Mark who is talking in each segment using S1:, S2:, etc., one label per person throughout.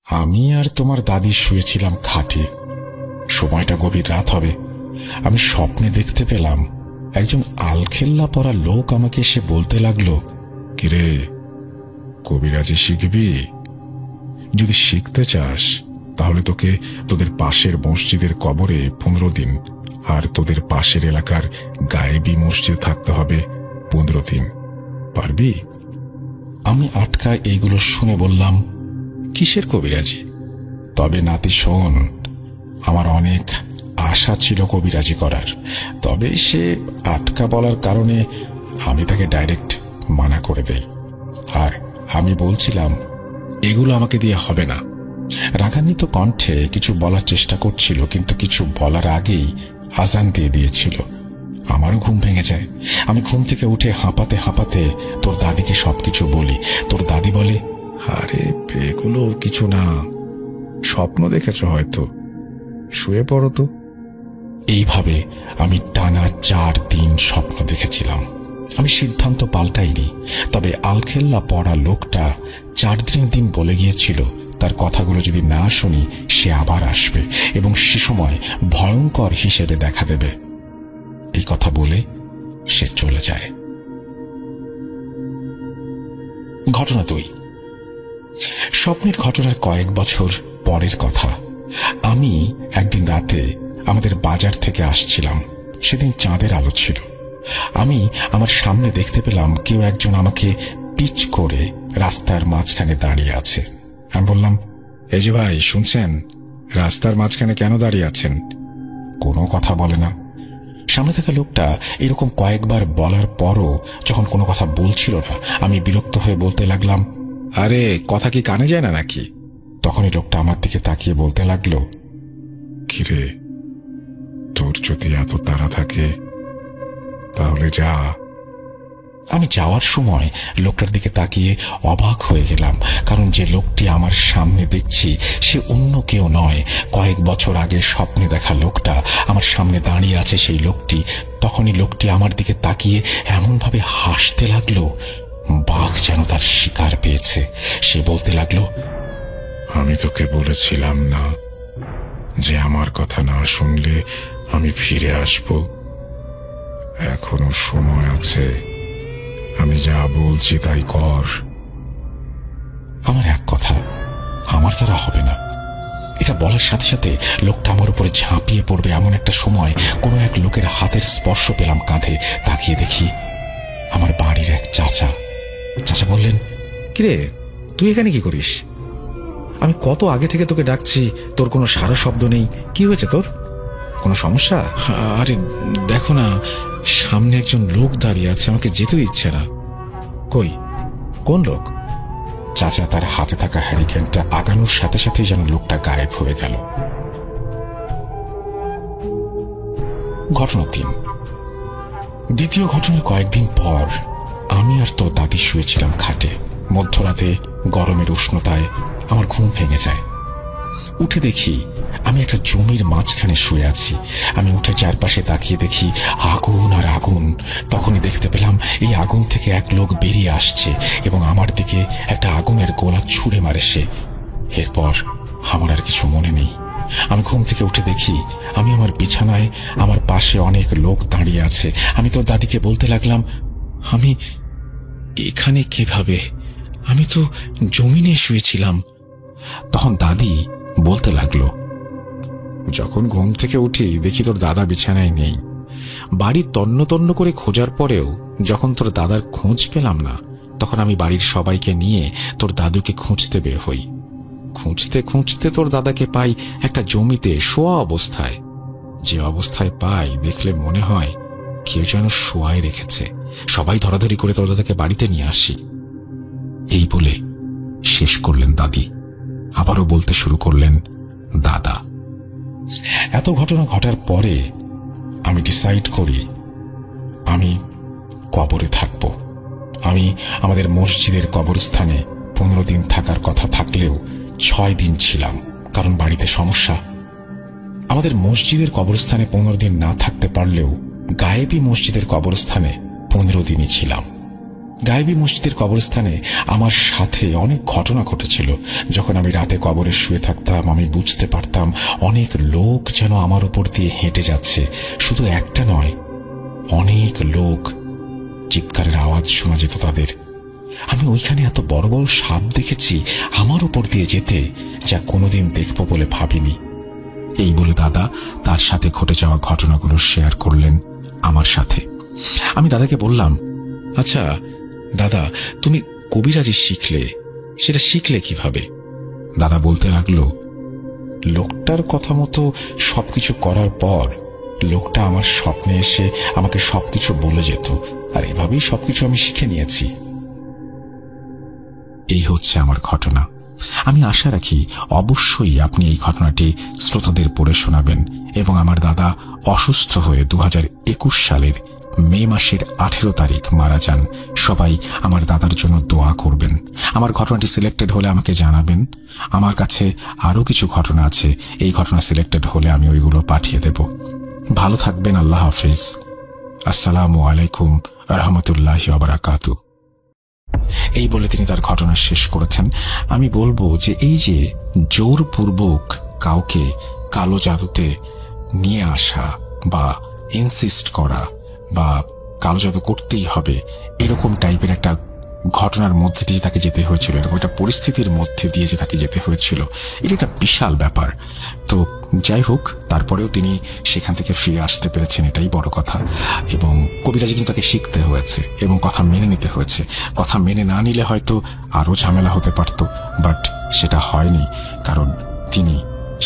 S1: আমি আর তোমার দাদি শুয়েছিলাম খাটে। সময়টা গভীর রাত হবে। আমি স্বপ্নে দেখতে পেলাম একজন আলখেল্লা পরা লোক আমাকে এসে বলতে লাগলো, কিরে, কবিরাজি শিখবি? যদি শিখতে চাস তাহলে তোকে তোদের পাশের মসজিদের কবরে 15 দিন আর তোদের পাশের এলাকার গায়েবী মসজিদ থাকতে হবে 15 দিন। পারবি? আমি আটকা এইগুলো শুনে বললাম, কিসের কবিরাজি? তবে নাতি শোন, আমার অনেক আশা ছিল কবিরাজি করার, তবে সে আটকা বলার কারণে আমি তাকে ডাইরেক্ট মানা করে দেই। আর আমি বলছিলাম এগুলো আমাকে দিয়ে হবে না। রাগান্বিত কণ্ঠে কিছু বলার চেষ্টা করছিল, কিন্তু কিছু বলার আগেই আজান দিয়ে দিয়েছিল। আমারও ঘুম ভেঙে যায়। আমি ঘুম থেকে উঠে হাঁপাতে হাঁপাতে তোর দাদিকে সবকিছু বলি। তোর দাদি বলে, আরে এগুলো কিছু না, স্বপ্ন দেখেছ হয়তো, শুয়ে পড়ো তো। এইভাবে আমি টানা 4 দিন স্বপ্ন দেখেছিলাম। আমি সিদ্ধান্ত পাল্টাইনি, তবে আলখেল্লা পড়া লোকটা 4 দিন বলে গিয়েছিল তার কথাগুলো যদি না শুনি সে আবার আসবে এবং সে সময় ভয়ঙ্কর হিসেবে দেখা দেবে। এই কথা বলে সে চলে যায়। ঘটনা 2। স্বপ্নের ঘটনার কয়েক বছর পরের কথা। আমি একদিন রাতে আমাদের বাজার থেকে আসছিলাম। সেদিন চাঁদের আলো ছিল। আমি আমার সামনে দেখতে পেলাম কেউ একজন আমাকে পিচ করে রাস্তার মাঝখানে দাঁড়িয়ে আছে। আমি বললাম, এই যে ভাই, শুনছেন, রাস্তার মাঝখানে কেন দাঁড়িয়ে আছেন? কোনো কথা বলে না। সামনে থাকা লোকটা এরকম কয়েকবার বলার পরও যখন কোনো কথা বলছিল না, আমি বিরক্ত হয়ে বলতে লাগলাম, আরে কথা কি কানে যায় না নাকি? তখনই লোকটা আমার দিকে তাকিয়ে বলতে লাগলো, কিরে, তোর যদি এত তাড়া থাকে তাহলে যা। আমি যাওয়ার সময় লোকটার দিকে তাকিয়ে অবাক হয়ে গেলাম, কারণ যে লোকটি আমার সামনে দেখছি সে অন্য কেউ নয়। কয়েক বছর আগে স্বপ্নে দেখা লোকটা আমার সামনে দাঁড়িয়ে আছে। সেই লোকটি তখনই লোকটি আমার দিকে তাকিয়ে এমনভাবে হাসতে লাগলো, বাঘ যেন তার শিকার পেয়েছে। সে বলতে লাগলো, আমি তোকে বলেছিলাম না যে আমার কথা না শুনলে আমি ফিরে আসব? এখনো সময় আছে, আমি যা বলছি তাই কর। আমার এক কথা, আমার দ্বারা হবে না। এটা বলার সাথে সাথে লোকটা আমার উপরে ঝাঁপিয়ে পড়বে এমন একটা সময় কোনো এক লোকের হাতের স্পর্শ পেলাম কাঁধে। তাকিয়ে দেখি আমার বাড়ির এক চাচা। চাচা বললেন, কিরে, তুই এখানে কি করিস? আমি কত আগে থেকে তোকে ডাকছি, তোর কোনো সারা শব্দ নেই। কি হয়েছে তোর? কোনো সমস্যা? আরে দেখো না, সামনে একজন লোক দাঁড়িয়ে আছে, আমাকে যেতে দিচ্ছে না। কই, কোন লোক? চাচা তার হাতে থাকা হ্যারিকেনটা আগানোর সাথে সাথেই যেন লোকটা গায়েব হয়ে গেল। ঘটনা 3। দ্বিতীয় ঘটনার কয়েকদিন পর আমি আর তোর দাদি শুয়েছিলাম খাটে। মধ্যরাতে গরমের উষ্ণতায় আমার ঘুম ভেঙে যায়। উঠে দেখি আমি একটা জমির মাঝখানে শুয়ে আছি। আমি উঠে চারপাশে তাকিয়ে দেখি আগুন আর আগুন। তখনই দেখতে পেলাম এই আগুন থেকে এক লোক বেরিয়ে আসছে এবং আমার দিকে একটা আগুনের গোলা ছুঁড়ে মারে সে। এরপর আমার আর কিছু মনে নেই। আমি ঘুম থেকে উঠে দেখি আমি আমার বিছানায়, আমার পাশে অনেক লোক দাঁড়িয়ে আছে। আমি তোর দাদিকে বলতে লাগলাম, আমি এখানে কিভাবে? আমি তো জমিনে শুয়েছিলাম। তখন দাদি বলতে লাগলো, যখন ঘুম থেকে উঠি দেখি তোর দাদা বিছানায় নেই। বাড়ি তন্ন তন্ন করে খোঁজার পরেও যখন তোর দাদার খোঁজ পেলাম না, তখন আমি বাড়ির সবাইকে নিয়ে তোর দাদুকে খুঁজতে বের হই। খুঁজতে খুঁজতে তোর দাদাকে পাই একটা জমিতে শোয়া অবস্থায়। যে অবস্থায় পাই দেখলে মনে হয় কেউ যেন শোয়ায় রেখেছে। সবাই ধরাধরি করে তোর দাদাকে বাড়িতে নিয়ে আসি। এই বলে শেষ করলেন দাদি। আবারও বলতে শুরু করলেন, দাদা। এত ঘটনা ঘটার পরে আমি ডিসাইড করি আমি কবরে থাকব। আমি আমাদের মসজিদের কবরস্থানে 15 দিন থাকার কথা থাকলেও 6 দিন ছিলাম, কারণ বাড়িতে সমস্যা। আমাদের মসজিদের কবরস্থানে 15 দিন না থাকতে পারলেও গায়েবী মসজিদের কবরস্থানে 15 দিনই ছিলাম। গায়েবী মসজিদের কবরস্থানে আমার সাথে অনেক ঘটনা ঘটেছিল। যখন আমি রাতে কবরে শুয়ে থাকতাম, আমি বুঝতে পারতাম অনেক লোক যেন আমার উপর দিয়ে হেঁটে যাচ্ছে। শুধু একটা নয়, অনেক লোক, চিৎকারের আওয়াজ শোনা যেত তাদের। আমি ওইখানে এত বড় বড় সাপ দেখেছি আমার উপর দিয়ে যেতে, যা কোনোদিন দেখব বলে ভাবিনি। এই বলে দাদা তার সাথে ঘটে যাওয়া ঘটনাগুলো শেয়ার করলেন আমার সাথে। আমি দাদাকে বললাম, আচ্ছা দাদা, তুমি কবিরাজি সেটা শিখলে কিভাবে? দাদা বলতে লাগলো, লোকটার কথা মতো সবকিছু করার পর লোকটা আমার স্বপ্নে এসে আমাকে সবকিছু বলে যেত, আর এভাবেই সবকিছু আমি শিখে নিয়েছি। এই হচ্ছে আমার ঘটনা। আমি আশা রাখি অবশ্যই আপনি এই ঘটনাটি শ্রোতাদের পড়ে শোনাবেন এবং আমার দাদা অসুস্থ হয়ে 2021 সালের মে মাসের 18 তারিখ মারা যান। সবাই আমার দাদার জন্য দোয়া করবেন। আমার ঘটনাটি সিলেক্টেড হলে আমাকে জানাবেন। আমার কাছে আরও কিছু ঘটনা আছে, এই ঘটনা সিলেক্টেড হলে আমি ওইগুলো পাঠিয়ে দেব। ভালো থাকবেন। আল্লাহ হাফিজ। আসসালামু আলাইকুম রহমতুল্লাহি ওয়া বারাকাতুহু। এই বলে তিনি তার ঘটনা শেষ করেছেন। আমি বলবো যে এই যে জোরপূর্বক কাউকে কালো জাদুতে নিয়ে আসা বা ইনসিস্ট করা বা কালো জাদু করতেই হবে, এরকম টাইপের একটা ঘটনার মধ্যে দিয়ে তাকে যেতে হয়েছিল, এরকম একটা পরিস্থিতির মধ্যে দিয়ে যে তাকে যেতে হয়েছিল, এটা একটা বিশাল ব্যাপার। তো যাই হোক, তারপরেও তিনি সেখান থেকে ফিরে আসতে পেরেছেন, এটাই বড় কথা। এবং কবিরাজি কিন্তু তাকে শিখতে হয়েছে এবং কথা মেনে নিতে হয়েছে। কথা মেনে না নিলে হয়তো আরও ঝামেলা হতে পারত, বাট সেটা হয়নি, কারণ তিনি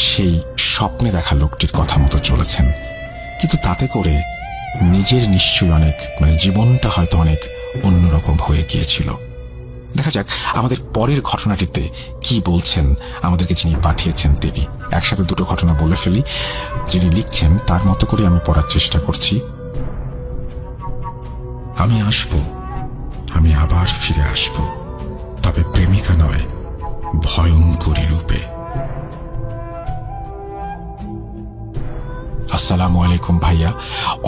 S1: সেই স্বপ্নে দেখা লোকটির কথা মতো চলেছেন। কিন্তু তাতে করে নিজের নিশ্চয়ই অনেক, জীবনটা হয়তো অনেক অন্যরকম হয়ে গিয়েছিল। দেখা যাক আমাদের পরের ঘটনাটিতে কি বলছেন আমাদেরকে যিনি পাঠিয়েছেন তিনি। একসাথে দুটো ঘটনা বলে ফেলি। যিনি লিখছেন তার মতো করে আমি পড়ার চেষ্টা করছি। আমি আসব, আমি আবার ফিরে আসব, তবে প্রেমিকা নয়, ভয়ঙ্করী রূপে। আসসালামু আলাইকুম ভাইয়া,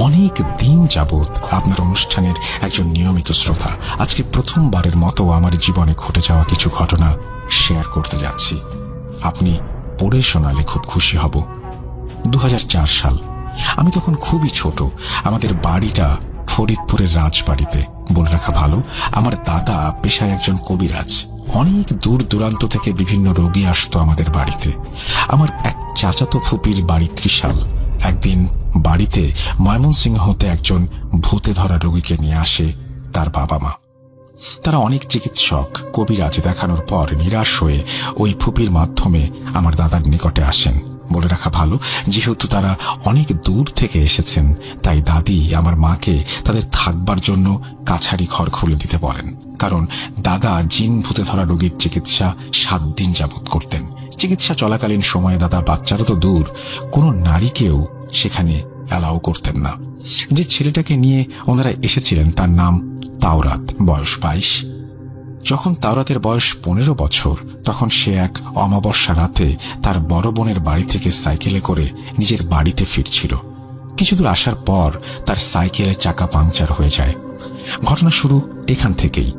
S1: অনেক দিন যাবৎ আপনার অনুষ্ঠানের একজন নিয়মিত শ্রোতা। আজকে প্রথমবারের মতো আমার জীবনে ঘটে যাওয়া কিছু ঘটনা শেয়ার করতে যাচ্ছি। আপনি পড়ে শোনালে খুব খুশি হব। 2004 সাল, আমি তখন খুবই ছোট। আমাদের বাড়িটা ফরিদপুরের রাজবাড়িতে। বলে রাখা ভালো, আমার দাদা পেশায় একজন কবিরাজ। অনেক দূর দূরান্ত থেকে বিভিন্ন রোগী আসতো আমাদের বাড়িতে। আমার এক চাচাতো ফুপির বাড়ি ত্রিশাল। একদিন বাড়িতে ময়মনসিংহ হতে একজন ভূতে ধরা রোগীকে নিয়ে আসে তার বাবা মা। তারা অনেক চিকিৎসক কবিরাজ দেখানোর পর নিরাশ হয়ে ওই ফুপির মাধ্যমে আমার দাদার নিকটে আসেন। বলে রাখা ভালো, যেহেতু তারা অনেক দূর থেকে এসেছেন, তাই দাদি আমার মাকে তাদের থাকবার জন্য কাছারি ঘর খুলে দিতে বলেন। কারণ দাদা জিন ভূতে ধরা রোগীর চিকিৎসা 7 দিন যাবৎ করতেন। চিকিৎসা চলাকালীন সময়ে দাদা বাচ্চারা তো দূর, কোনো নারীকেও সেখানে অ্যালাউ করতেন না। যে ছেলেটাকে নিয়ে ওনারা এসেছিলেন তার নাম তাওরাত, বয়স 22। যখন তাওরাতের বয়স 15 বছর, তখন সে এক অমাবস্যা রাতে তার বড় বোনের বাড়ি থেকে সাইকেলে করে নিজের বাড়িতে ফিরছিল। কিছুদূর আসার পর তার সাইকেলের চাকা পাংচার হয়ে যায়। ঘটনা শুরু এখান থেকেই।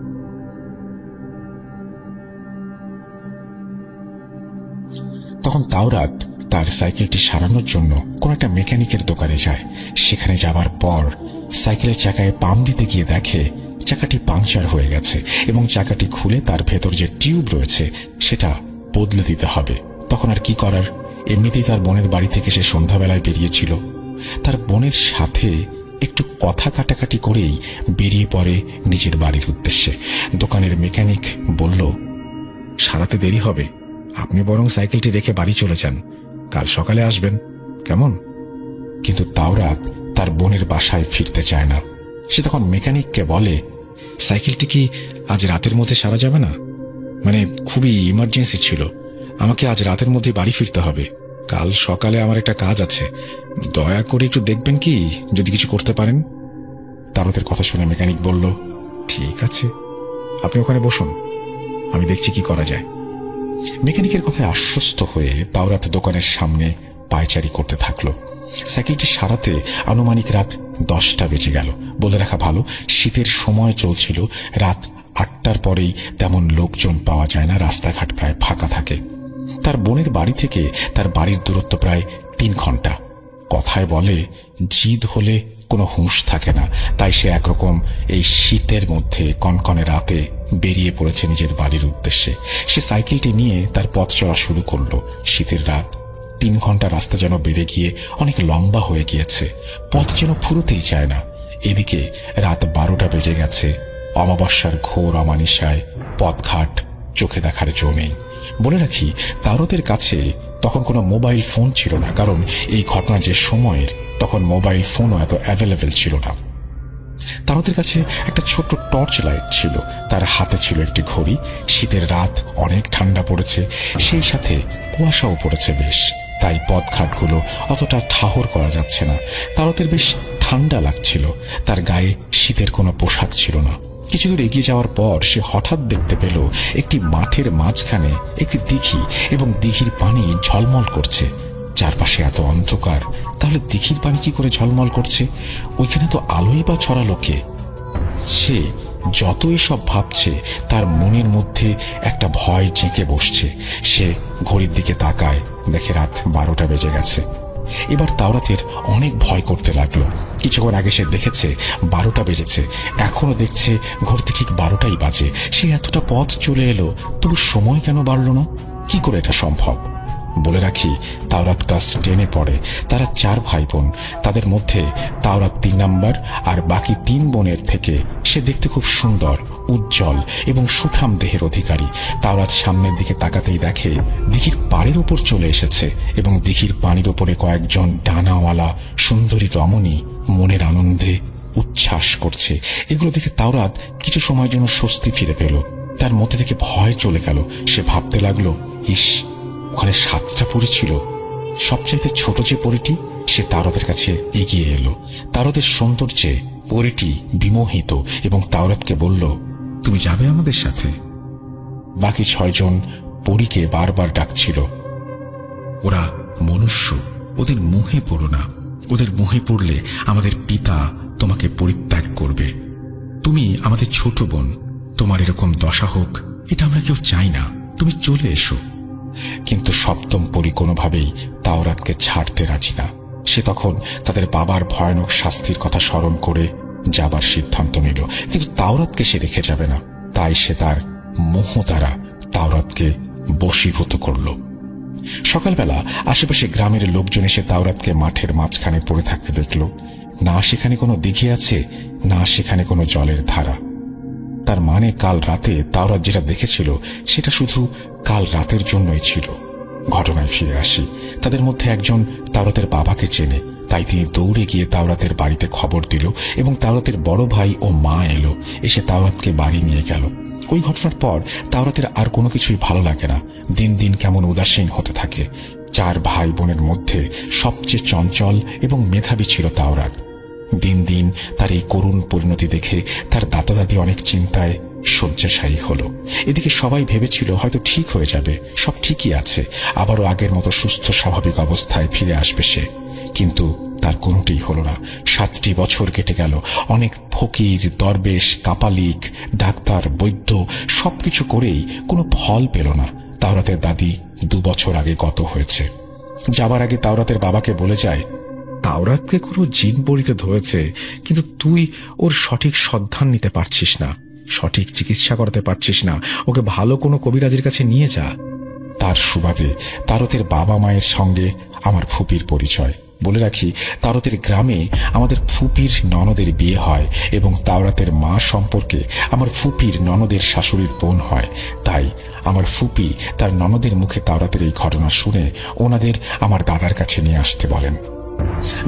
S1: তখন তাওরাত তার সাইকেলটি সারানোর জন্য কোন একটা মেকানিকের দোকানে যায়। সেখানে যাবার পর সাইকেলের চাকায় পাম দিতে গিয়ে দেখে চাকাটি পাংচার হয়ে গেছে এবং চাকাটি খুলে তার ভেতর যে টিউব রয়েছে সেটা বদলে দিতে হবে। তখন আর কি করার, এমনিতেই তার বোনের বাড়ি থেকে সে সন্ধ্যাবেলায় বেরিয়েছিল। তার বোনের সাথে একটু কথা কাটাকাটি করেই বেরিয়ে পড়ে নিজের বাড়ির উদ্দেশ্যে। দোকানের মেকানিক বলল, সারাতে দেরি হবে, আপনি বরং সাইকেলটি রেখে বাড়ি চলে যান, কাল সকালে আসবেন, কেমন? কিন্তু তাওরাত তার বোনের বাসায় ফিরতে চায় না। সে তখন মেকানিককে বলে, সাইকেলটি কি আজ রাতের মধ্যে সারা যাবে না? খুবই ইমার্জেন্সি ছিল, আমাকে আজ রাতের মধ্যে বাড়ি ফিরতে হবে, কাল সকালে আমার একটা কাজ আছে, দয়া করে একটু দেখবেন কি যদি কিছু করতে পারেন। তাওরাতের কথা শুনে মেকানিক বলল, ঠিক আছে, আপনি ওখানে বসুন, আমি দেখছি কি করা যায়। মেকানিকের কথায় আশ্বস্ত হয়ে তাওরাত দোকানের সামনে পায়চারি করতে থাকলো। সাইকেলটি সারাতে আনুমানিক রাত 10টা বেজে গেল। বলে রাখা ভালো, শীতের সময় চলছিল। রাত 8টার পরেই তেমন লোকজন পাওয়া যায় না, রাস্তাঘাট প্রায় ফাঁকা থাকে। তার বোনের বাড়ি থেকে তার বাড়ির দূরত্ব প্রায় 3 ঘন্টা। কথায় বলে, জিদ হলে কোনো হুঁশ থাকে না, তাই সে একরকম এই শীতের মধ্যে কনকনে রাতে বেরিয়ে পড়েছে নিজের বাড়ির উদ্দেশ্যে। সে সাইকেলটি নিয়ে তার পথ চলা শুরু করলো। শীতের রাত, 3 ঘন্টা রাস্তা যেন বেড়ে গিয়ে অনেক লম্বা হয়ে গিয়েছে। পথ যেন ফুরোতেই চায় না। এদিকে রাত 12টা বেজে গেছে। অমাবস্যার ঘোর অমানিসায় পথঘাট চোখে দেখার জো নেই। বলে রাখি, তাওরাতের কাছে তখন কোনো মোবাইল ফোন ছিল না, কারণ এই ঘটনা যে সময়ের, তখন মোবাইল ফোনও এত অ্যাভেলেবেল ছিল না। তাওরাতের কাছে একটা ছোট্ট টর্চ লাইট ছিল, তার হাতে ছিল একটি ঘড়ি। শীতের রাত, অনেক ঠান্ডা পড়েছে, সেই সাথে কুয়াশাও পড়েছে বেশ, তাই পথঘাটগুলো অতটা ঠাহর করা যাচ্ছে না। তাওরাতের বেশ ঠান্ডা লাগছিল। তার গায়ে শীতের কোনো পোশাক ছিল না। কিছু দূর এগিয়ে যাওয়ার পর সে হঠাৎ দেখতে পেল একটি মাঠের মাঝখানে একটি দিঘি, এবং দিঘির পানি ঝলমল করছে। চারপাশে এত অন্ধকার, তাহলে দিঘির পানি কি করে ঝলমল করছে? ওইখানে তো আলোই বা ছড়ালো কে? সে যতই সব ভাবছে, তার মনের মধ্যে একটা ভয় জেঁকে বসছে। সে ঘড়ির দিকে তাকায়, দেখে রাত 12টা বেজে গেছে। এবার তাওরাতের অনেক ভয় করতে লাগলো। কিছুক্ষণ আগে সে দেখেছে 12টা বেজেছে, এখনো দেখছে ঘড়িতে ঠিক 12টাই বাজে। সে এতটা পথ চলে এলো, তবু সময় কেন বাড়লো না? কি করে এটা সম্ভব? বলে রাখি, তাওরাত ক্লাস 10-এ পড়ে। তারা 4 ভাই বোন। তাদের মধ্যে তাওরাত 3 নাম্বার, আর বাকি 3 বোনের থেকে সে দেখতে খুব সুন্দর, উজ্জ্বল এবং সুঠাম দেহের অধিকারী। তাওরাত সামনের দিকে তাকাতেই দেখে দিঘির পাড়ের উপর চলে এসেছে, এবং দিঘির পানির উপরে কয়েকজন ডানাওয়ালা সুন্দরী রমণী মনের আনন্দে উচ্ছ্বাস করছে। এগুলো দেখে তাওরাত কিছু সময়ের জন্য স্বস্তি ফিরে পেল। তার মধ্যে থেকে ভয় চলে গেল। সে ভাবতে লাগলো, ইস, ওখানে 7টা পরী ছিল, সবচাইতে ছোট যে পরীটি, সে তাওরাতের কাছে এগিয়ে এলো। তাওরাতের সৌন্দর্যে পরীটি বিমোহিত এবং তাওরাতকে বলল, তুমি যাবে আমাদের সাথে? বাকি 6 জন পরীকে বারবার ডাকছিল, ওরা মনুষ্য, ওদের মোহে পড়ো না। ওদের মোহে পড়লে আমাদের পিতা তোমাকে পরিত্যাগ করবে। তুমি আমাদের ছোট বোন, তোমার এরকম দশা হোক এটা আমরা কেউ চাই না, তুমি চলে এসো। কিন্তু 7ম পরী কোনোভাবেই তাওরাতকে ছাড়তে রাজি না। সে তখন তাদের বাবার ভয়ানক শাস্তির কথা স্মরণ করে যাবার সিদ্ধান্ত নিল, কিন্তু তাওরাতকে সে রেখে যাবে না। তাই সে তার মোহ দ্বারা তাওরাতকে বশীভূত করল। সকালবেলা আশেপাশে গ্রামের লোকজন এসে তাওরাতকে মাঠের মাঝখানে পড়ে থাকতে দেখল। না সেখানে কোনো দিঘি আছে, না সেখানে কোনো জলের ধারা। তার মানে কাল রাতে তাওরাত যেটা দেখেছিল সেটা শুধু কাল রাতের জন্যই ছিল। ঘটনায় ফিরে আসি। তাদের মধ্যে একজন তাওরাতের বাবাকে চেনে, তাই তিনি দৌড়ে গিয়ে তাওরাতের বাড়িতে খবর দিল, এবং তাওরাতের বড় ভাই ও মা এলো, এসে তাওরাতকে বাড়ি নিয়ে গেল। ওই ঘটনার পর তাওরাতের আর কোনো কিছুই ভালো লাগে না। দিন দিন কেমন উদাসীন হতে থাকে। 4 ভাই বোনের মধ্যে সবচেয়ে চঞ্চল এবং মেধাবী ছিল তাওরাত। দিন দিন তার এই করুণ পরিণতি দেখে তার দাদা দাদি অনেক চিন্তায় শয্যাশায়ী হলো। এদিকে সবাই ভেবেছিল হয়তো ঠিক হয়ে যাবে, সব ঠিকই আছে, আবারও আগের মতো সুস্থ স্বাভাবিক অবস্থায় ফিরে আসবে সে। কিন্তু তার কোনোটিই হলো না। 7টি বছর কেটে গেল। অনেক ফকির, দরবেশ, কাপালিক, ডাক্তার, বৈদ্য সবকিছু করেই কোনো ফল পেল না। তাওরাতের দাদি 2 বছর আগে গত হয়েছে। যাবার আগে তাওরাতের বাবাকে বলে যায়, তাওরাতকে কোনো জিন পড়িতে ধরেছে, কিন্তু তুই ওর সঠিক সন্ধান নিতে পারছিস না, সঠিক চিকিৎসা করাতে পারছিস না, ওকে ভালো কোনো কবিরাজের কাছে নিয়ে যা। তার সুবাদে তাওরাতের বাবা মায়ের সঙ্গে আমার ফুপির পরিচয়। বলে রাখি, তাওরাতের গ্রামে আমাদের ফুপির ননদের বিয়ে হয়, এবং তাওরাতের মা সম্পর্কে আমার ফুপির ননদের শাশুড়ির বোন হয়। তাই আমার ফুপি তার ননদের মুখে তাওরাতের এই ঘটনা শুনে ওনাদের আমার দাদার কাছে নিয়ে আসতে বলেন।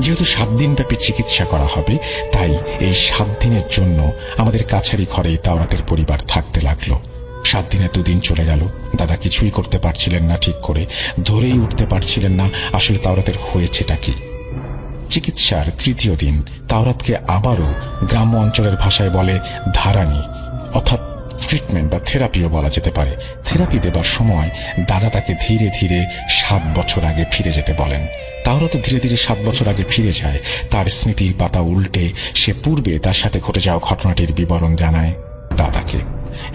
S1: যেহেতু 7 দিন ব্যাপী চিকিৎসা করা হবে, তাই এই 7 দিনের জন্য আমাদের কাছারি ঘরেই তাওরাতের পরিবার থাকতে লাগলো। 7 দিনে 2 দিন চলে গেল। দাদা কিছুই করতে পারছিলেন না ঠিক করে, ধরেই উঠতে পারছিলেন না আসলে তাওরাতের হয়েছেটা কি। চিকিৎসার 3য় দিন তাওরাতকে আবারও গ্রাম্য অঞ্চলের ভাষায় বলে ধারানি, অর্থাৎ ট্রিটমেন্ট বা থেরাপিও বলা যেতে পারে। থেরাপি দেবার সময় দাদা তাকে ধীরে ধীরে 7 বছর আগে ফিরে যেতে বলেন। তাওরাতও ধীরে ধীরে 7 বছর আগে ফিরে যায়। তার স্মৃতির পাতা উল্টে সে পূর্বে তার সাথে ঘটে যাওয়া ঘটনাটির বিবরণ জানায় দাদাকে,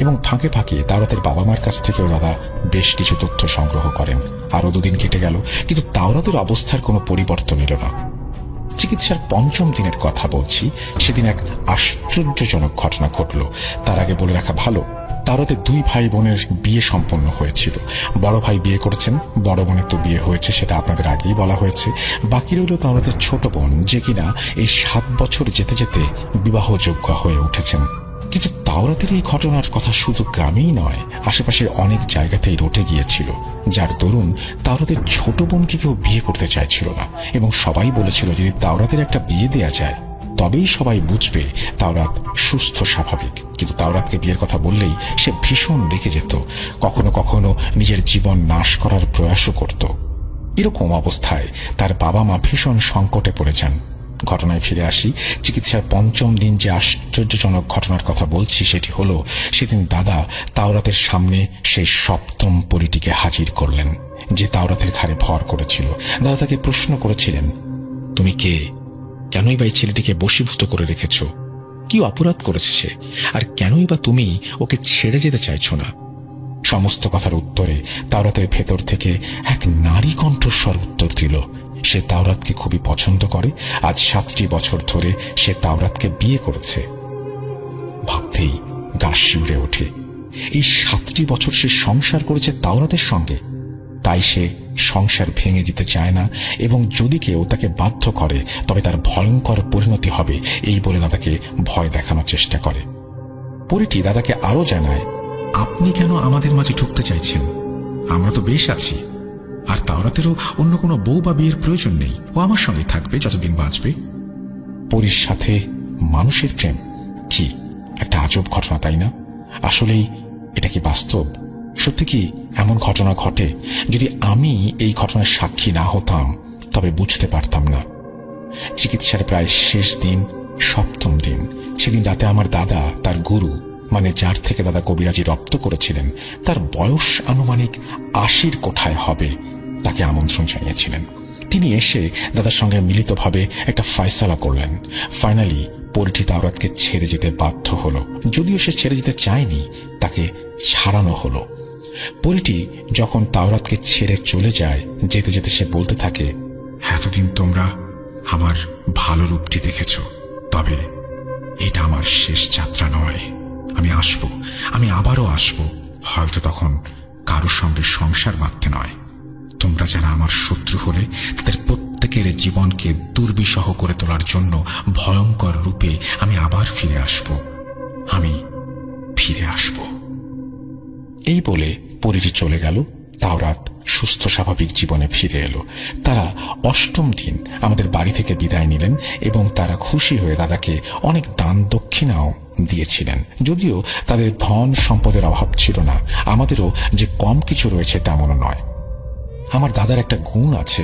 S1: এবং ফাঁকে ফাঁকে তাওরাতের বাবা মার কাছ থেকেও দাদা বেশ কিছু তথ্য সংগ্রহ করেন। আরো 2 দিন কেটে গেল, কিন্তু তাওরাতের অবস্থার কোনো পরিবর্তন এল না। চিকিৎসার 5ম দিনের কথা বলছি। সেদিন এক আশ্চর্যজনক ঘটনা ঘটল। তার আগে বলে রাখা ভালো, তাওরাতের 2 ভাই বোনের বিয়ে সম্পন্ন হয়েছিল। বড় ভাই বিয়ে করেছেন, বড় বোনের তো বিয়ে হয়েছে, সেটা আপনাদের আগেই বলা হয়েছে। বাকি রইল তাওরাতের ছোট বোন, যে কিনা এই 7 বছর যেতে যেতে বিবাহযোগ্য হয়ে উঠেছেন। কিন্তু তাওরাতের এই ঘটনার কথা শুধু গ্রামেই নয়, আশেপাশের অনেক জায়গাতেই রটে গিয়েছিল, যার দরুন তাওরাতের ছোট বোনকে কেউ বিয়ে করতে চাইছিল না, এবং সবাই বলেছিল যদি তাওরাতের একটা বিয়ে দেয়া যায় তবেই সবাই বুঝবে তাওরাত সুস্থ স্বাভাবিক। কিন্তু তাওরাতকে বিয়ের কথা বললেই সে ভীষণ রেগে যেত, কখনো কখনো নিজের জীবন নাশ করার প্রয়াসও করত। এরকম অবস্থায় তার বাবা মা ভীষণ সংকটে পড়ে যান। ঘটনায় ফিরে আসি। চিকিৎসার 5ম দিন যে আশ্চর্যজনক ঘটনার কথা বলছি সেটি হলো, সেদিন দাদা তাওরাতের সামনে সেই 7ম পরীটিকে হাজির করলেন, যে তাওরাতের ঘাড়ে ভর করেছিল। দাদা তাকে প্রশ্ন করেছিলেন, তুমি কে? কেনই বা এই ছেলেটিকে বশীভূত করে রেখেছ? কি অপরাধ করেছে সে? আর কেনই বা তুমি ওকে ছেড়ে যেতে চাইছ না? সমস্ত কথার উত্তরে তাওরাতের ভেতর থেকে এক নারী কণ্ঠস্বর উত্তর দিল, সে তাওরাতকে খুবই পছন্দ করে। আজ 7টি বছর ধরে সে তাওরাতকে বিয়ে করেছে। ভাবতেই গা শিউরে ওঠে। এই 7টি বছর সে সংসার করেছে তাওরাতের সঙ্গে, তাই সে সংসার ভেঙে দিতে চায় না, এবং যদি কেউ তাকে বাধ্য করে তবে তার ভয়ঙ্কর পরিণতি হবে, এই বলে দাদাকে ভয় দেখানোর চেষ্টা করে। পরীটি দাদাকে আরো জানায়, আপনি কেন আমাদের মাঝে ঢুকতে চাইছেন? আমরা তো বেশ আছি, আর তাওরাতেরও অন্য কোনো বউ বা বিয়ের প্রয়োজন নেই। ও আমার সঙ্গে থাকবে যতদিন বাঁচবে। পরীর সাথে মানুষের প্রেম কি একটা আজব ঘটনা, তাই না? আসলেই এটা কি বাস্তব? সত্যি কি এমন ঘটনা ঘটে? যদি আমি এই ঘটনার সাক্ষী না হতাম তবে বুঝতে পারতাম না। চিকিৎসার প্রায় শেষ দিন, 7ম দিন। সেদিন রাতে আমার দাদা তার গুরু, মানে যার থেকে দাদা কবিরাজি রপ্ত করেছিলেন, তার বয়স আনুমানিক 80-র কোঠায় হবে, তাকে আমন্ত্রণ জানিয়েছিলেন। তিনি এসে দাদার সঙ্গে মিলিতভাবে একটা ফয়সালা করলেন। ফাইনালি পরীটি তাওরাতকে ছেড়ে যেতে বাধ্য হলো। যদিও সে ছেড়ে যেতে চায়নি, তাকে ছাড়ানো হলো। পরীটি যখন তাওরাতকে ছেড়ে চলে যায়, যেতে যেতে সে বলতে থাকে, এতদিন তোমরা আমার ভালো রূপটি দেখেছ, তবে এটা আমার শেষ যাত্রা নয়। আমি আসব, আমি আবারও আসব, হয়তো তখন কারোর সঙ্গে সংসার বাঁধতে নয়। তোমরা যারা আমার শত্রু হলে তাদের প্রত্যেকের জীবনকে দুর্বিষহ করে তোলার জন্য ভয়ঙ্কর রূপে আমি আবার ফিরে আসব। আমি ফিরে আসব। এই বলে পরীটি চলে গেল। তাওরাত সুস্থ স্বাভাবিক জীবনে ফিরে এলো। তারা 8ম দিন আমাদের বাড়ি থেকে বিদায় নিলেন, এবং তারা খুশি হয়ে দাদাকে অনেক দান দক্ষিণাও দিয়েছিলেন। যদিও তাদের ধন সম্পদের অভাব ছিল না, আমাদেরও যে কম কিছু রয়েছে তেমনও নয়। আমার দাদার একটা গুণ আছে,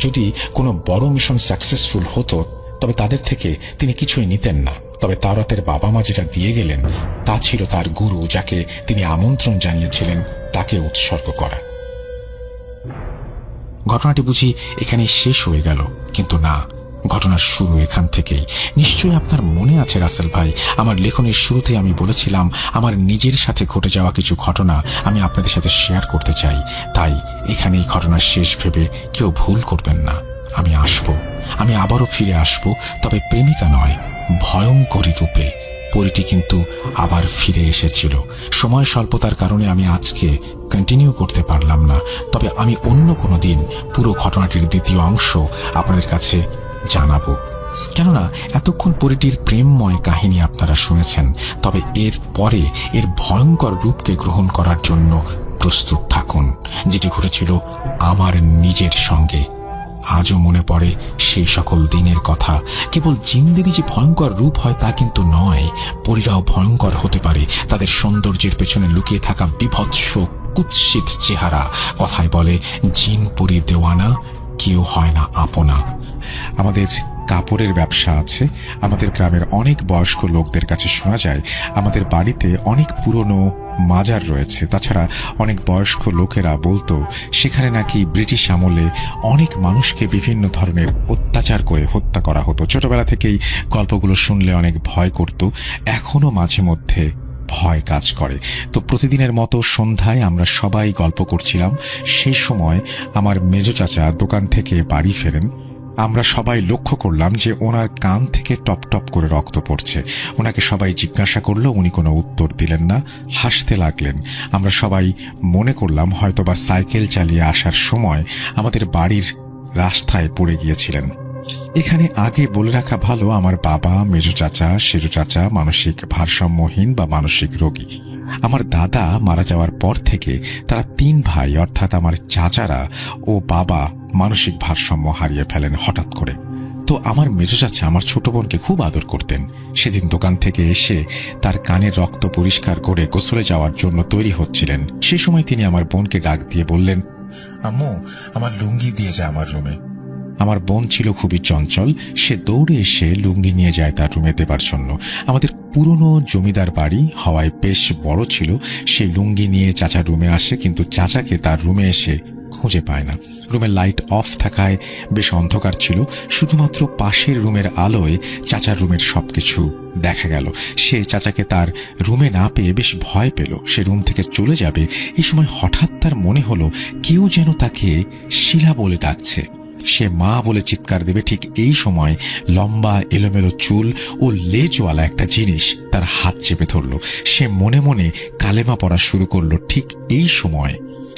S1: যদি কোনো বড় মিশন সাকসেসফুল হতো তবে তাদের থেকে তিনি কিছুই নিতেন না। তবে তাওরাতের বাবা মা যেটা দিয়ে গেলেন তা ছিল তার গুরু, যাকে তিনি আমন্ত্রণ জানিয়েছিলেন তাকে উৎসর্গ করা। ঘটনাটি বুঝি এখানেই শেষ হয়ে গেল, কিন্তু না, ঘটনার শুরু এখান থেকেই। নিশ্চয়ই আপনার মনে আছে রাসেল ভাই, আমার লেখনের শুরুতে আমি বলেছিলাম আমার নিজের সাথে ঘটে যাওয়া কিছু ঘটনা আমি আপনাদের সাথে শেয়ার করতে চাই। তাই এখানেই ঘটনার শেষ ভেবে কেউ ভুল করবেন না। আমি আসব, আমি আবারও ফিরে আসব, তবে প্রেমিকা নয়, ভয়ঙ্করী রূপে। পরীটি কিন্তু আবার ফিরে এসেছিল। সময় স্বল্পতার কারণে আমি আজকে কন্টিনিউ করতে পারলাম না, তবে আমি অন্য কোনো দিন পুরো ঘটনাটির দ্বিতীয় অংশ আপনাদের কাছে জানাবো। কেননা এতক্ষণ পরীটির প্রেমময় কাহিনী আপনারা শুনেছেন, তবে এর পরে এর ভয়ঙ্কর রূপকে গ্রহণ করার জন্য প্রস্তুত থাকুন, যেটি ঘটেছিল আমার নিজের সঙ্গে। আজও মনে পড়ে সেই সকল দিনের কথা। কেবল জিনদেরই যে ভয়ঙ্কর রূপ হয় তা কিন্তু নয়, পরীরাও ভয়ঙ্কর হতে পারে। তাদের সৌন্দর্যের পেছনে লুকিয়ে থাকা বিভৎস কুৎসিত চেহারা। কথায় বলে, জিন পরী দেওয়ানা, কেউ হয় না আপনা। আমাদের কাপড়ের ব্যবসা আছে। আমাদের গ্রামের অনেক বয়স্ক লোকদের কাছে শোনা যায় আমাদের বাড়িতে অনেক পুরনো মাজার রয়েছে। তাছাড়া অনেক বয়স্ক লোকেরা বলতো সেখানে নাকি ব্রিটিশ আমলে অনেক মানুষকে বিভিন্ন ধরনের অত্যাচার করে হত্যা করা হতো। ছোটবেলা থেকেই গল্পগুলো শুনলে অনেক ভয় করত, এখনো মাঝে মধ্যে ভয় কাজ করে। তো প্রতিদিনের মতো সন্ধ্যায় আমরা সবাই গল্প করছিলাম। সেই সময় আমার মেজো চাচা দোকান থেকে বাড়ি ফেরেন। আমরা সবাই লক্ষ্য করলাম যে ওনার কান থেকে টপ টপ করে রক্ত পড়ছে। ওনাকে সবাই জিজ্ঞাসা করলো, উনি কোনো উত্তর দিলেন না, হাসতে লাগলেন। আমরা সবাই মনে করলাম হয়তোবা সাইকেল চালিয়ে আসার সময় আমাদের বাড়ির রাস্তায় পড়ে গিয়েছিলেন। এখানে আগে বলে রাখা ভালো, আমার বাবা, মেজো চাচা, সেজো চাচা মানসিক ভারসাম্যহীন বা মানসিক রোগী। আমার দাদা মারা যাওয়ার পর থেকে তারা 3 ভাই অর্থাৎ আমার চাচারা ও বাবা মানসিক ভারসাম্য হারিয়ে ফেলেন হঠাৎ করে। তো আমার মেজো চাচা আমার ছোট বোনকে খুব আদর করতেন। সেদিন দোকান থেকে এসে তার কানের রক্ত পরিষ্কার করে গোসলে যাওয়ার জন্য তৈরি হচ্ছিলেন। সেই সময় তিনি আমার বোনকে ডাক দিয়ে বললেন, আম্মু, আমার লুঙ্গি দিয়ে যা আমার রুমে। আমার বোন ছিল খুবই চঞ্চল, সে দৌড়ে এসে লুঙ্গি নিয়ে যায় তার রুমে দেবার জন্য। আমাদের পুরনো জমিদার বাড়ি হওয়ায় বেশ বড় ছিল। সে লুঙ্গি নিয়ে চাচার রুমে আসে, কিন্তু চাচাকে তার রুমে এসে খুঁজে পায় না। রুমের লাইট অফ থাকায় বেশ অন্ধকার ছিল, শুধুমাত্র পাশের রুমের আলোয় চাচার রুমের সবকিছু দেখা গেল। সে চাচাকে তার রুমে না পেয়ে বেশ ভয় পেল, সে রুম থেকে চলে যাবে। এই সময় হঠাৎ তার মনে হলো কেউ যেন তাকে শিলা বলে ডাকছে। সে মা বলে চিৎকার দেবে, ঠিক এই সময় লম্বা এলোমেলো চুল ও লেজওয়ালা একটা জিনিস তার হাত চেপে ধরল। সে মনে মনে কালেমা পড়া শুরু করলো। ঠিক এই সময়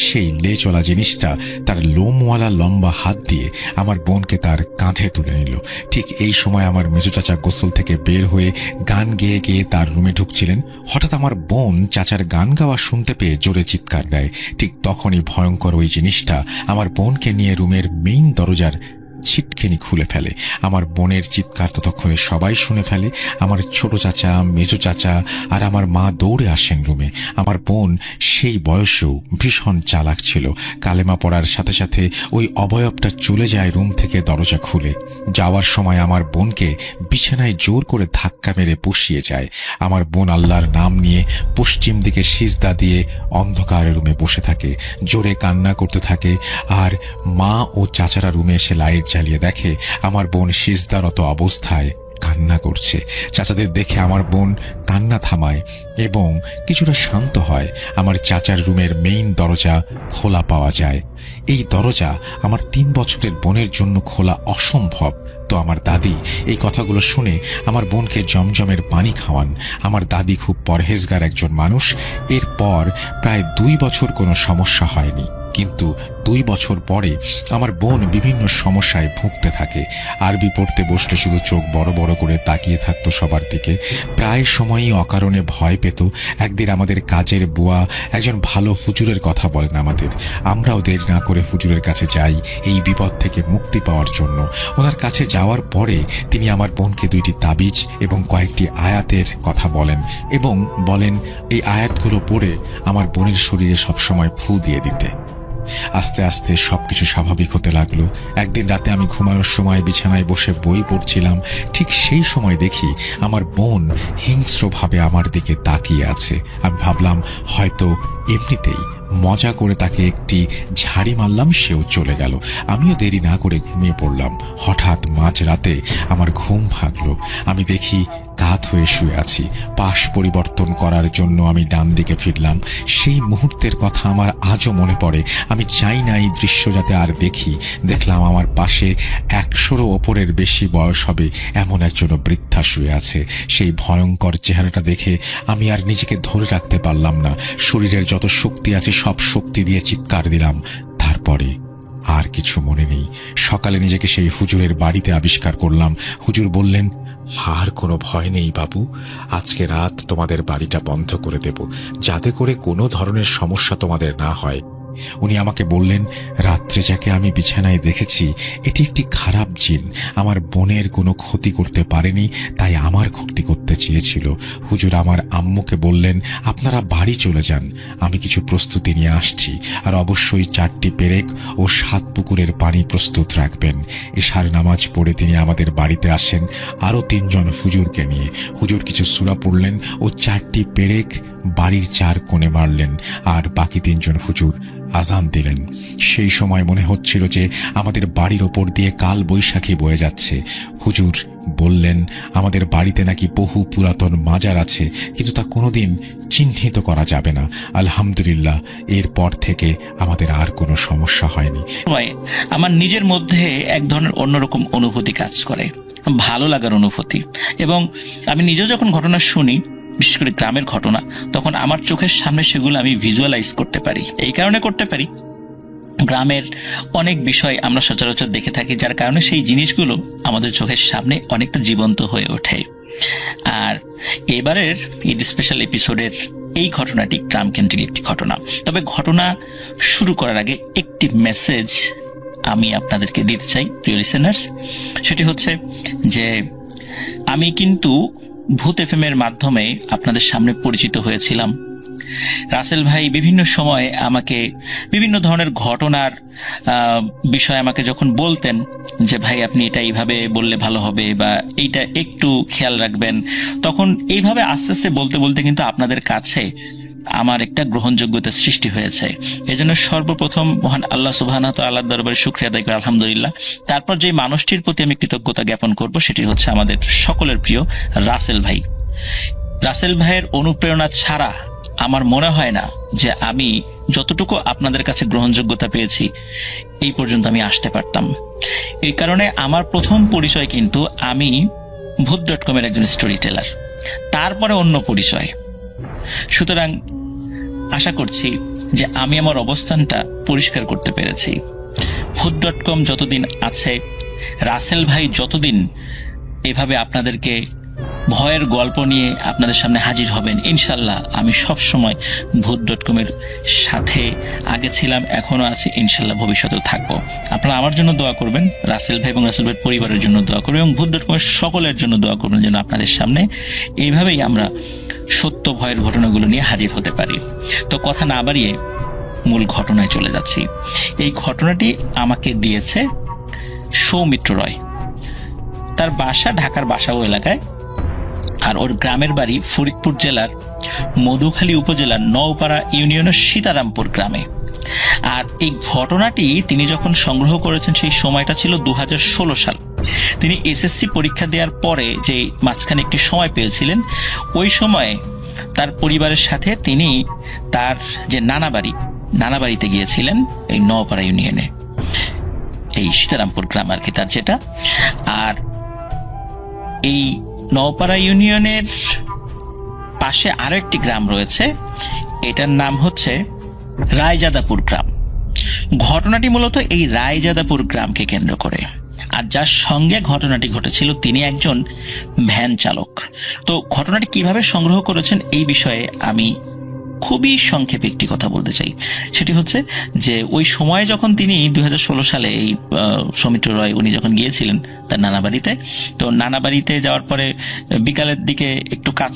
S1: সেই লেজওয়ালা জিনিসটা তার লোমওয়ালা লম্বা হাত দিয়ে আমার বোনকে তার কাঁধে তুলে নিল। ঠিক এই সময় আমার মেজো চাচা গোসল থেকে বের হয়ে গান গেয়ে গেয়ে তার রুমে ঢুকছিলেন। হঠাৎ আমার বোন চাচার গান গাওয়া শুনতে পেয়ে জোরে চিৎকার দেয়। ঠিক তখনই ভয়ঙ্কর ওই জিনিসটা আমার বোনকে নিয়ে রুমের মেইন দরজার ছিটকেনি খুলে ফেলে। আমার বোনের চিৎকার ততক্ষণে সবাই শুনে ফেলে। আমার ছোট চাচা, মেজো চাচা আর আমার মা দৌড়ে আসেন রুমে। আমার বোন সেই বয়সেও ভীষণ চালাক ছিল। কালেমা পড়ার সাথে সাথে ওই অবয়বটা চলে যায় রুম থেকে দরজা খুলে। যাওয়ার সময় আমার বোনকে বিছানায় জোর করে ধাক্কা মেরে বসিয়ে যায়। আমার বোন আল্লাহর নাম নিয়ে পশ্চিম দিকে সিজদা দিয়ে অন্ধকারের রুমে বসে থাকে, জোরে কান্না করতে থাকে। আর মা ও চাচারা রুমে এসে লাইট জ্বালিয়ে দেখে আমার বোন সিজদারত অবস্থায় কান্না করছে। চাচাদের দেখে আমার বোন কান্না থামায় এবং কিছুটা শান্ত হয়। আমার চাচার রুমের মেইন দরজা খোলা পাওয়া যায়। এই দরজা আমার 3 বছরের বোনের জন্য খোলা অসম্ভব। তো আমার দাদি এই কথাগুলো শুনে আমার বোনকে জমজমের পানি খাওয়ান। আমার দাদি খুব পরহেজগার একজন মানুষ। এরপর প্রায় 2 বছর কোনো সমস্যা হয়নি, কিন্তু 2 বছর পরে আমার বোন বিভিন্ন সমস্যায় ভুগতে থাকে। আরবি পড়তে বসলে শুধু চোখ বড় বড় করে তাকিয়ে থাকতো সবার দিকে, প্রায় সময়ই অকারণে ভয় পেত। একদিন আমাদের কাজের বুয়া একজন ভালো হুজুরের কথা বলেন আমাদের। আমরাও দেরি না করে হুজুরের কাছে যাই এই বিপদ থেকে মুক্তি পাওয়ার জন্য। ওনার কাছে যাওয়ার পরে তিনি আমার বোনকে 2টি তাবিজ এবং কয়েকটি আয়াতের কথা বলেন এবং বলেন এই আয়াতগুলো পড়ে আমার বোনের শরীরে সবসময় ফু দিয়ে দিতে। আস্তে আস্তে সবকিছু স্বাভাবিক হতে লাগলো। একদিন রাতে আমি ঘুমানোর সময় বিছানায় বসে বই পড়ছিলাম। ঠিক সেই সময় দেখি আমার বোন হিংস্রভাবে আমার দিকে তাকিয়ে আছে। আমি ভাবলাম হয়তো এমনিতেই মজা করে তাকে একটি ঝাড়ি মারলাম, সেও চলে গেল। আমিও দেরি না করে ঘুমিয়ে পড়লাম। হঠাৎ মাঝরাতে আমার ঘুম ভাঙলো। আমি দেখি কাত হয়ে শুয়ে আছি। পাশ পরিবর্তন করার জন্য আমি ডান দিকে ফিরলাম। সেই মুহূর্তের কথা আমার আজও মনে পড়ে। আমি চাই না এই দৃশ্য যাতে আর দেখি। দেখলাম আমার পাশে 100-রও ওপরের বেশি বয়স হবে এমন একজন বৃদ্ধা শুয়ে আছে। সেই ভয়ঙ্কর চেহারাটা দেখে আমি আর নিজেকে ধরে রাখতে পারলাম না। শরীরের যত শক্তি আছে সব শক্তি দিয়ে চিৎকার দিলাম। তারপরে আর কিছু মনে নেই। সকালে নিজেকে সেই হুজুরের বাড়িতে আবিষ্কার করলাম। হুজুর বললেন, আর কোনো ভয় নেই বাবু, আজকে রাত তোমাদের বাড়িটা বন্ধ করে দেব, যাতে করে কোনো ধরনের সমস্যা তোমাদের না হয়। উনি আমাকে বললেন, রাত্রে যাকে আমি বিছানায় দেখেছি এটি একটি খারাপ জিন, আমার বোনের কোনো ক্ষতি করতে পারেনি, তাই আমার ক্ষতি করতে চেয়েছিল। হুজুর আমার আম্মুকে বললেন, আপনারা বাড়ি চলে যান, আমি কিছু প্রস্তুতি নিয়ে আসছি, আর অবশ্যই 4টি পেরেক ও 7 পুকুরের পানি প্রস্তুত রাখবেন। এশার নামাজ পড়ে তিনি আমাদের বাড়িতে আসেন আরও 3 জন হুজুরকে নিয়ে। হুজুর কিছু সূরা পড়লেন ও 4টি পেরেক বাড়ির 4 কোণে মারলেন, আর বাকি 3 জন হুজুর আজান দিলেন। সেই সময় মনে হচ্ছিল যে আমাদের বাড়ির ওপর দিয়ে কাল বৈশাখী বয়ে যাচ্ছে। হুজুর বললেন, আমাদের বাড়িতে নাকি বহু পুরাতন মাজার আছে, কিন্তু তা কোনোদিন চিহ্নিত করা যাবে না। আলহামদুলিল্লাহ, এরপর থেকে আমাদের আর কোনো সমস্যা হয়নি।
S2: আমার নিজের মধ্যে এক ধরনের অন্যরকম অনুভূতি কাজ করে, ভালো লাগার অনুভূতি। এবং আমি নিজেও যখন ঘটনা শুনি, বিশেষ করে গ্রামের ঘটনা, তখন আমার চোখের সামনে সেগুলো আমি ভিজুয়ালাইজ করতে পারি। এই কারণে করতে পারি, গ্রামের অনেক বিষয় আমরা সচরাচর দেখে থাকি, যার কারণে সেই জিনিসগুলো আমাদের চোখের সামনে অনেকটা জীবন্ত হয়ে ওঠে। আর এবারের ঈদ স্পেশাল এপিসোডের এই ঘটনাটি গ্রামকেন্দ্রিক একটি ঘটনা। তবে ঘটনা শুরু করার আগে একটি মেসেজ আমি আপনাদেরকে দিতে চাই, প্রিয় লিসেনার্স। সেটি হচ্ছে যে আমি কিন্তু ভূত এফএম এর মাধ্যমে আপনাদের সামনে পরিচিত হয়েছিলাম। রাসেল ভাই বিভিন্ন সময় আমাকে বিভিন্ন ধরনের ঘটনার বিষয় আমাকে যখন বলতেন যে ভাই আপনি এটা এইভাবে বললে ভালো হবে বা এইটা একটু খেয়াল রাখবেন, তখন এইভাবে আস্তে আস্তে বলতে বলতে কিন্তু আপনাদের কাছে আমার একটা গ্রহণযোগ্যতার সৃষ্টি হয়েছে। এজন্য সর্বপ্রথম মহান আল্লাহ সুবহানাহু ওয়া তাআলার দরবারে শুকরিয়া আদায় করি, আলহামদুলিল্লাহ। তারপর যে মানুষটির প্রতি আমি কৃতজ্ঞতা জ্ঞাপন করব সেটি হচ্ছে আমাদের সকলের প্রিয় রাসেল ভাই। রাসেল ভাইয়ের অনুপ্রেরণা ছাড়া আমার মনে হয় না যে আমি যতটুকু আপনাদের কাছে গ্রহণযোগ্যতা পেয়েছি এই পর্যন্ত আমি আসতে পারতাম। এই কারণে আমার প্রথম পরিচয় কিন্তু আমি ভূত.com এর একজন স্টোরি টেলার, তারপরে অন্য পরিচয়। সুতরাং আশা করছি যে আমি আমার অবস্থানটা পরিষ্কার করতে পেরেছি। ভূত.com যতদিন আছে, রাসেল ভাই যতদিন এভাবে আপনাদেরকে ভয়ের গল্প নিয়ে আপনাদের সামনে হাজির হবেন, ইনশাল্লাহ আমি সব সময় ভূত.com এর সাথে আগে ছিলাম, এখনো আছি, ইনশাল্লাহ ভবিষ্যতেও থাকবো। আপনারা আমার জন্য দোয়া করবেন, রাসেল ভাই এবং রাসেল ভাইয়ের পরিবারের জন্য দোয়া করবেন, এবং ভূত.com এর সকলের জন্য দোয়া করবেন যেন আপনাদের সামনে এইভাবেই আমরা সত্য ভয়ের ঘটনাগুলো নিয়ে হাজির হতে পারি। তো কথা না বাড়িয়ে মূল ঘটনায় চলে যাচ্ছি। এই ঘটনাটি আমাকে দিয়েছে সৌমিত্র রয়। তার বাসা ঢাকার বাসাবো এলাকায়, আর ওর গ্রামের বাড়ি ফরিদপুর জেলার মধুখালী উপজেলার নওপাড়া ইউনিয়নের সীতারামপুর গ্রামে। আর এই ঘটনাটি তিনি যখন সংগ্রহ করেছেন সেই সময়টা ছিল 2016 সাল। তিনি এসএসসি পরীক্ষা দেওয়ার পরে যে মাঝখানে একটি সময় পেয়েছিলেন, ওই সময়ে তার পরিবারের সাথে তিনি তার যে নানাবাড়িতে গিয়েছিলেন এই নওপাড়া ইউনিয়নে, এই সীতারামপুর গ্রাম আর কি তার যেটা। আর এই নওপাড়া ইউনিয়নের পাশে আরো একটি গ্রাম রয়েছে, এটার নাম হচ্ছে রায়জাদাপুর গ্রাম। ঘটনাটি মূলত এই রায়জাদাপুর গ্রামকে কেন্দ্র করে। আর যার সঙ্গে ঘটনাটি ঘটেছিল তিনি একজন ভ্যান চালক। তো ঘটনাটি কিভাবে সংগ্রহ করেছেন এই বিষয়ে আমি খুবই সংক্ষেপে একটি কথা বলতে চাই। সেটি হচ্ছে যে ওই সময় যখন তিনি 2016 সালে এই সৌমিত্র রয় উনি যখন গিয়েছিলেন তার নানাবাড়িতে, তো নানাবাড়িতে যাওয়ার পরে বিকালের দিকে একটু কাজ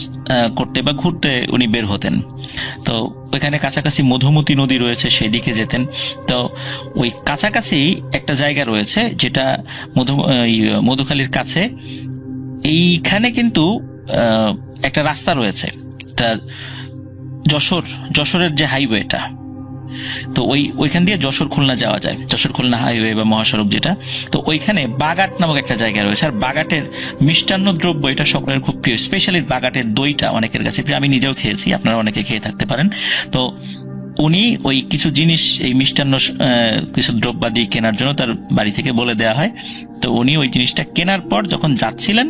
S2: করতে বা ঘুরতে উনি বের হতেন। তো ওইখানে কাছাকাছি মধুমতি নদী রয়েছে, সেই দিকে যেতেন। তো ওই কাছাকাছি একটা জায়গা রয়েছে যেটা মধুখালীর কাছে, এইখানে কিন্তু একটা রাস্তা রয়েছে, একটা যশোরের যে হাইওয়েটা, তো ওইখান দিয়ে যশোর খুলনা যাওয়া যায়, যশোর খুলনা হাইওয়ে বা মহাসড়ক যেটা। তো ওইখানে বাগাট নামক একটা জায়গা রয়েছে। আর বাগাটের মিষ্টান্ন দ্রব্য এটা সকলের খুব প্রিয়, স্পেশালি বাগাটের দইটা অনেকের কাছে প্রিয়। আমি নিজেও খেয়েছি, আপনারা অনেকে খেয়ে থাকতে পারেন। তো উনি ওই কিছু জিনিস, এই মিষ্টান্ন কিছু দ্রব্যাদি কেনার জন্য তার বাড়ি থেকে বলে দেওয়া হয়। তো উনি ওই জিনিসটা কেনার পর যখন যাচ্ছিলেন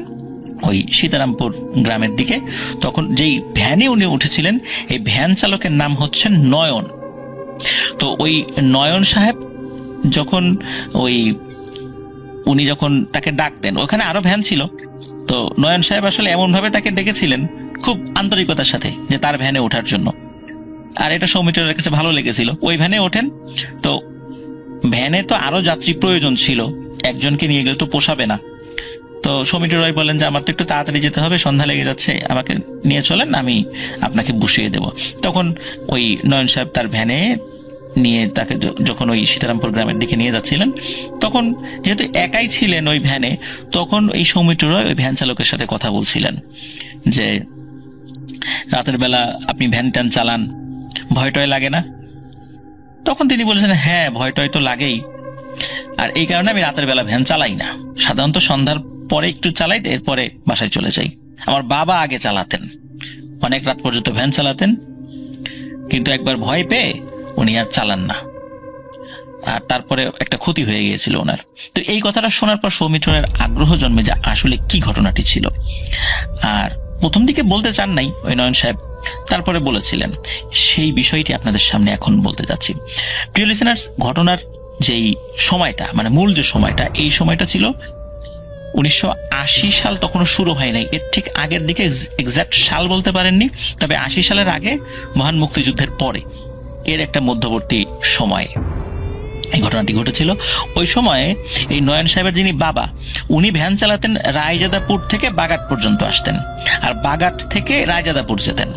S2: ওই সীতারামপুর গ্রামের দিকে, তখন যেই ভ্যানে উনি উঠেছিলেন এই ভ্যান চালকের নাম হচ্ছেন নয়ন। তো ওই নয়ন সাহেব যখন উনি যখন তাকে ডাকতেন, ওখানে আরো ভ্যান ছিল, তো নয়ন সাহেব আসলে এমন ভাবে তাকে ডেকেছিলেন খুব আন্তরিকতার সাথে যে তার ভ্যানে ওঠার জন্য। আর এটা সৌমিত্রের কাছে ভালো লেগেছিল। ওই ভ্যানে ওঠেন। তো ভ্যানে তো আরো যাত্রী প্রয়োজন ছিল, একজনকে নিয়ে গেলে তো পোষাবে না। তো সৌমিত্র রায় বলেন যে আমার তো একটু তাড়াতাড়ি যেতে হবে, সন্ধ্যা লেগে যাচ্ছে, আমাকে নিয়ে চলেন, আমি আপনাকে বসিয়ে দেব। তখন ওই নয়ন সাহেব তার ভ্যানে নিয়ে তাকে যখন ওই সীতারামপুর গ্রামের দিকে নিয়ে যাচ্ছিলেন, তখন যেহেতু একাই ছিলেন ওই ভ্যানে, তখন এই সৌমিত্র রায় ওই ভ্যান চালকের সাথে কথা বলছিলেন যে রাতের বেলা আপনি ভ্যান ট্যান চালান, ভয় টয় লাগে না? তখন তিনি বলেছেন, হ্যাঁ ভয় টয় তো লাগেই, আর এই কারণে আমি রাতের বেলা ভ্যান চালাই না, সাধারণত সন্ধ্যার পরে একটু চালাই, এরপরে বাসায় চলে যাই। আমার বাবা আগে চালাতেন, অনেক রাত পর্যন্ত ভ্যান চালাতেন, কিন্তু একবার ভয় পেয়ে উনি আর চালান না, আর তারপরে একটা ক্ষতি হয়ে গিয়েছিল ওনার। তো এই কথাটা শোনার পর সৌমিত্রের আগ্রহ জন্মে যে আসলে কি ঘটনাটি ছিল। আর প্রথম দিকে বলতে চান নাই ওই নয়ন সাহেব, তারপরে বলেছিলেন। সেই বিষয়টি আপনাদের সামনে এখন বলতে যাচ্ছি। প্রিয় লিসেনার্স, ঘটনার যেই সময়টা, মানে মূল যে সময়টা, এই সময়টা ছিল 1980 সাল, তখনও শুরু হয় নাই, এর ঠিক আগের দিকে, এক্সাক্ট সাল বলতে পারেননি, তবে 80 সালের আগে, মহান মুক্তিযুদ্ধের পরে, এর একটা মধ্যবর্তী সময়ে এই ঘটনাটি ঘটেছিল। ওই সময়ে এই নয়ন সাহেবের যিনি বাবা, উনি ভ্যান চালাতেন রায়জাদাপুর থেকে বাগাট পর্যন্ত আসতেন, আর বাগাট থেকে রায়জাদাপুর যেতেন।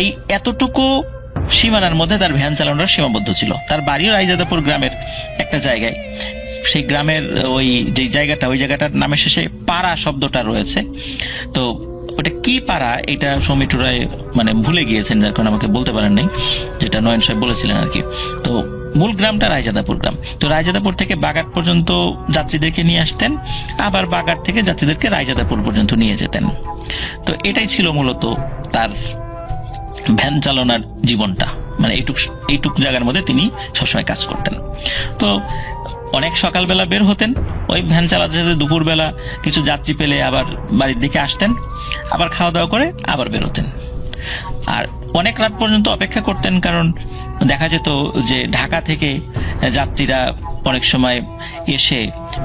S2: এই এতটুকু সীমানার মধ্যে তার ভ্যান চালানোর সীমাবদ্ধ ছিল। তার বাড়িও রায়জাদাপুর গ্রামের একটা জায়গায়। সেই গ্রামের ওই যে জায়গাটা, ওই জায়গাটার নামের শেষে পাড়া শব্দটা রয়েছে। তো ওটা কি পাড়া, এটা সৌমিত্র রায় মানে ভুলে গিয়েছেন, যার কারণে আমাকে বলতে পারেন নাই, যেটা নয়ন সাহেব বলেছিলেন আর কি। তো মূল গ্রামটা রায়জাদাপুর গ্রাম। তো রায়জাদাপুর থেকে বাগাট পর্যন্ত যাত্রীদেরকে নিয়ে আসতেন, আবার বাগাট থেকে যাত্রীদেরকে রায়জাদাপুর পর্যন্ত নিয়ে যেতেন। তো এটাই ছিল মূলত তার ভ্যান চালানোর জীবনটা, মানে এইটুক জায়গার মধ্যে তিনি সবসময় কাজ করতেন। তো অনেক সকালবেলা বের হতেন ওই ভ্যান চালাতে চালাতে, দুপুরবেলা কিছু যাত্রী পেলে আবার বাড়ির দিকে আসতেন, আবার খাওয়া দাওয়া করে আবার বেরোতেন। আর অনেক রাত পর্যন্ত অপেক্ষা করতেন, কারণ দেখা যেত যে ঢাকা থেকে যাত্রীরা অনেক সময় এসে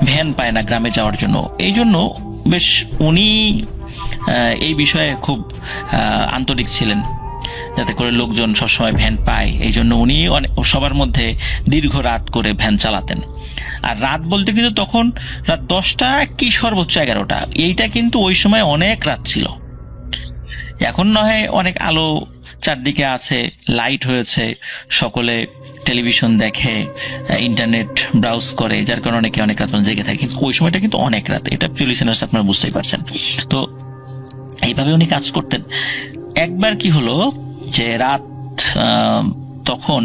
S2: ভ্যান পায় না গ্রামে যাওয়ার জন্য। এই জন্য বেশ উনি এই বিষয়ে খুব আন্তরিক ছিলেন, যাতে করে লোকজন সবসময় ভ্যান পায়। এই জন্য উনি সবার মধ্যে দীর্ঘ রাত করে ভ্যান চালাতেন। আর রাত বলতে কিন্তু তখন রাত 10টা কি সর্বোচ্চ 11টা, এইটা কিন্তু ওই সময় অনেক রাত ছিল। এখন নয় অনেক আলো চারদিকে আছে, লাইট হয়েছে, সকলে টেলিভিশন দেখে, ইন্টারনেট ব্রাউজ করে, যার কারণে অনেকে অনেক রাত জেগে থাকে। কিন্তু ওই সময়টা কিন্তু অনেক রাত, এটা প্রিয় লিসেনার্স আপনারা বুঝতেই পারছেন। তো এইভাবে উনি কাজ করতেন। একবার কি হলো যে রাত তখন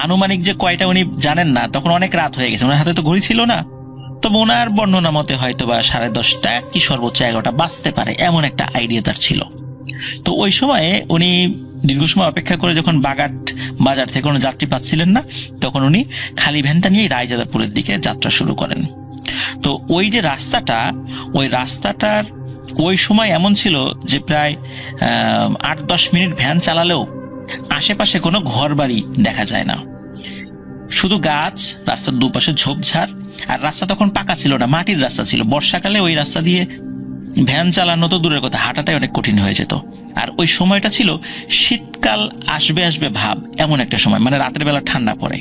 S2: আনুমানিক যে কয়টা উনি জানেন না, তখন অনেক রাত হয়ে গেছে, ওনার হাতে তো ঘড়ি ছিল না। তবে ওনার বর্ণনা মতে হয়তো বা 10:30 কি সর্বোচ্চ 11টা বাজতে পারে, এমন একটা আইডিয়া তার ছিল। তো ওই সময়ে উনি দীর্ঘ সময় অপেক্ষা করে যখন বাগাট বাজার থেকে কোনো যাত্রী পাচ্ছিলেন না, তখন উনি খালি ভ্যানটা নিয়ে রায়জাদাপুরের দিকে যাত্রা শুরু করেন। তো ওই যে রাস্তাটা, ওই রাস্তাটার ওই সময় এমন ছিল যে প্রায় 8-10 মিনিট ভ্যান চালালেও আশেপাশে কোনো ঘর বাড়ি দেখা যায় না, শুধু গাছ, রাস্তার দুপাশে ঝোপঝাড়। আর রাস্তা তখন পাকা ছিল না, মাটির রাস্তা ছিল। বর্ষাকালে ওই রাস্তা দিয়ে ভ্যান চালানো তো দূরের কথা, হাঁটাটাই অনেক কঠিন হয়ে যেত। আর ওই সময়টা ছিল শীতকাল আসবে আসবে ভাব, এমন একটা সময়, মানে রাতের বেলা ঠান্ডা পড়ে।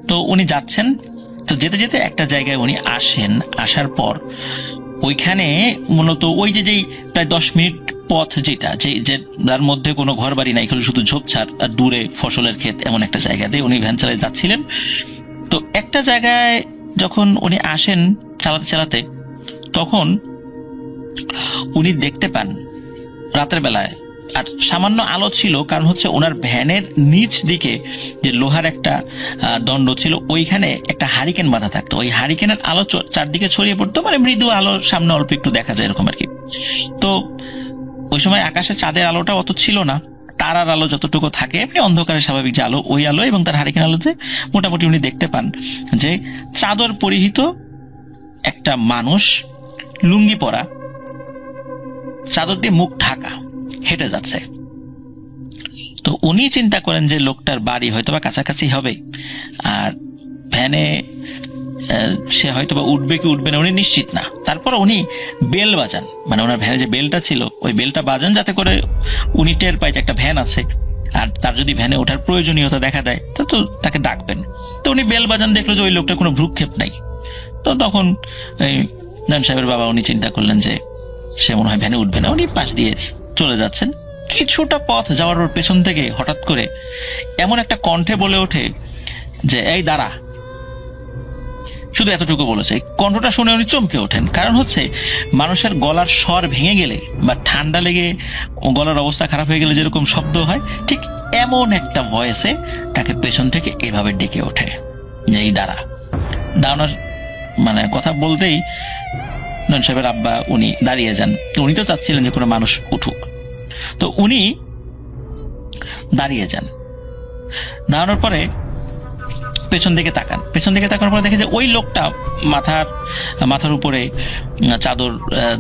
S2: তো উনি যাচ্ছেন, তো যেতে যেতে একটা জায়গায় উনি আসেন। আসার পর ওইখানে মূলত ওই যেই প্রায় 10 মিনিট পথ, যেটা যার মধ্যে কোনো ঘর বাড়ি নাই, শুধু ঝোপঝাড় আর দূরে ফসলের ক্ষেত, এমন একটা জায়গাতে উনি ভ্যান চালিয়ে যাচ্ছিলেন। তো একটা জায়গায় যখন উনি আসেন চালাতে চালাতে, তখন উনি দেখতে পান রাতের বেলায়, আর সামান্য আলো ছিল, কারণ হচ্ছে ওনার ভ্যানের নিচ দিকে যে লোহার একটা দণ্ড ছিল, ওইখানে একটা হারিকেন বাঁধা থাকতো। ওই হারিকেনের আলো চারদিকে ছড়িয়ে পড়তো, মানে মৃদু আলো, সামনে অল্প একটু দেখা যায় এরকম আর কি। তো ওই সময় আকাশে চাঁদের আলোটা অত ছিল না, তারার আলো যতটুকু থাকে এমনি অন্ধকারে স্বাভাবিক যে আলো, ওই আলো এবং তার হারিকেন আলোতে মোটামুটি উনি দেখতে পান যে চাদর পরিহিত একটা মানুষ, লুঙ্গি পরা, চাদর দিয়ে মুখ ঢাকা, হেঁটে যাচ্ছে। তো উনি চিন্তা করেন যে লোকটার বাড়ি হয়তো বা কাছাকাছি হবে, আর ভ্যানে সে হয়তো বা উঠবে কি উঠবে না উনি নিশ্চিত না। তারপর উনি বেল বাজান, মানে ওনার ভ্যানে যে বেলটা ছিল ওই বেলটা বাজান, যাতে করে উনি টের পায় যে একটা ভ্যান আছে। আর তার যদি ভ্যানে ওঠার প্রয়োজনীয়তা দেখা দেয় তো তাকে ডাকবেন। তো উনি বেল বাজান, দেখলো যে ওই লোকটা কোনো ভ্রুক্ষেপ নাই। তো তখন এই নয়ন সাহেবের বাবা উনি চিন্তা করলেন যে সে মনে হয় ভ্যানে উঠবে না, উনি পাশ দিয়ে চলে যাচ্ছেন। কিছুটা পথ যাওয়ার ওর পেছন থেকে হঠাৎ করে এমন একটা কণ্ঠে বলে ওঠে যে এই দাঁড়া। শুধু এতটুকু বলেছে। কণ্ঠটা শুনে উনি চমকে ওঠেন। কারণ হচ্ছে মানুষের গলার স্বর ভেঙে গেলে বা ঠান্ডা লেগে গলার অবস্থা খারাপ হয়ে গেলে যেরকম শব্দ হয়, ঠিক এমন একটা ভয়েসে তাকে পেছন থেকে এভাবে ডেকে ওঠে যে এই দাঁড়া। দাঁড়ানোর মানে কথা বলতেই নয়ন সাহেবের আব্বা উনি দাঁড়িয়ে যান। উনি তো চাচ্ছিলেন যে কোনো মানুষ উঠুক, তো উনি দাঁড়িয়ে যান। দাঁড়ানোর পরে পেছন দিকে তাকান। পেছন দিকে তাকানোর পরে দেখে যে ওই লোকটা মাথার উপরে চাদর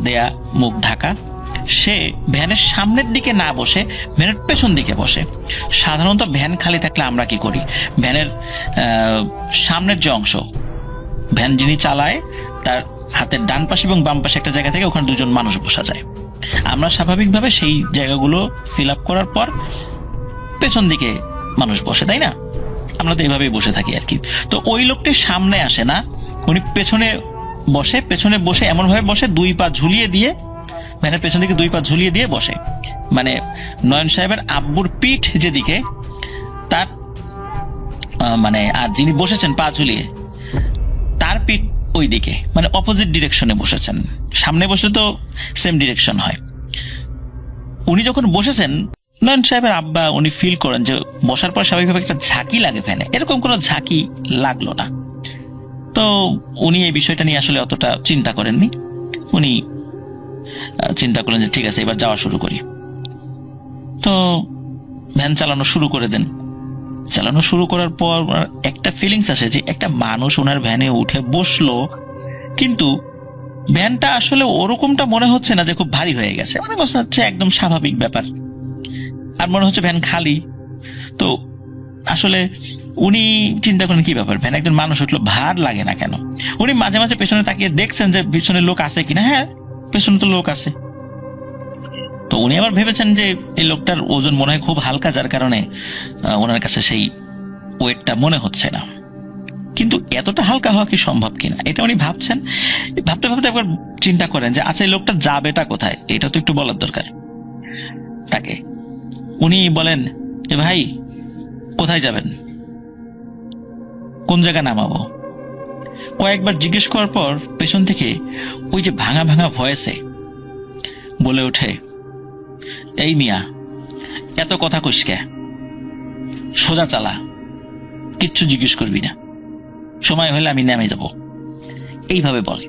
S2: দেয়া, মুখ ঢাকা, সে ভ্যানের সামনের দিকে না বসে ভ্যানের পেছন দিকে বসে। সাধারণত ভ্যান খালি থাকলে আমরা কি করি, ভ্যানের সামনের যে অংশ, ভ্যান যিনি চালায় তার হাতের ডান পাশে এবং বাম পাশে একটা জায়গা থেকে ওখানে দুজন মানুষ বসা যায়। আমরা স্বাভাবিকভাবে সেই জায়গাগুলো ফিল আপ করার পর পেছন দিকে মানুষ বসে, তাই না? আমরা তো এইভাবেই বসে থাকি আর কি। তো ওই লোকটি সামনে আসে না, উনি পেছনে বসে। পেছনে বসে এমন ভাবে বসে, দুই পা ঝুলিয়ে দিয়ে, ভ্যানের পেছন দিকে দুই পা ঝুলিয়ে দিয়ে বসে। মানে নয়ন সাহেবের আব্বুর পিঠ যেদিকে, তার মানে আর যিনি বসেছেন পা ঝুলিয়ে, তার পিঠ ওই দিকে, মানে অপোজিট ডিরেকশনে বসেছেন। সামনে বসলে তো সেম ডিরেকশন হয়। উনি যখন বসেছেন, নয়ন সাহেবের আব্বা উনি ফিল করেন যে বসার পর স্বাভাবিকভাবে একটা ঝাঁকি লাগে ফ্যানে, এরকম কোনো ঝাঁকি লাগলো না। তো উনি এই বিষয়টা নিয়ে আসলে অতটা চিন্তা করেননি। উনি চিন্তা করলেন যে ঠিক আছে, এবার যাওয়া শুরু করি। তো ভ্যান চালানো শুরু করে দেন। চালানো শুরু করার পর একটা ফিলিংস আসে যে একটা মানুষ ওনার ভ্যানে উঠে বসলো, কিন্তু ভ্যানটা আসলে ওরকমটা মনে হচ্ছে না যে খুব ভারী হয়ে গেছে, মনে হচ্ছে একদম স্বাভাবিক ব্যাপার। আর মনে হচ্ছে ভ্যান খালি। তো আসলে উনি চিন্তা করেন কি ব্যাপার, ভ্যান একজন মানুষ উঠলো, ভার লাগে না কেন? উনি মাঝে মাঝে পেছনে তাকিয়ে দেখছেন যে পিছনে লোক আছে কিনা। হ্যাঁ, পেছনে তো লোক আছে। তো উনি আবার ভেবেছেন যে এই লোকটার ওজন মনে হয় খুব হালকা, যার কারণে ওনার কাছে সেই ওয়েটটা মনে হচ্ছে না। কিন্তু এতটা হালকা হওয়া কি সম্ভব কিনা, এটা উনি ভাবছেন। ভাবতে ভাবতে একবার চিন্তা করেন যে আচ্ছা, এই লোকটা যাবেটা কোথায়, এটা তো একটু বলার দরকার তাকে। উনি বলেন যে ভাই, কোথায় যাবেন, কোন জায়গায় নামাবো? কয়েকবার জিজ্ঞেস করার পর পেছন থেকে ওই যে ভাঙা ভাঙা ভয়েসে বলে ওঠে, এই মিয়া, এত কথা কইস কে, সোজা চালা, কিচ্ছু জিজ্ঞেস করবি না, সময় হলে আমি নেমে যাব, এইভাবে বলে।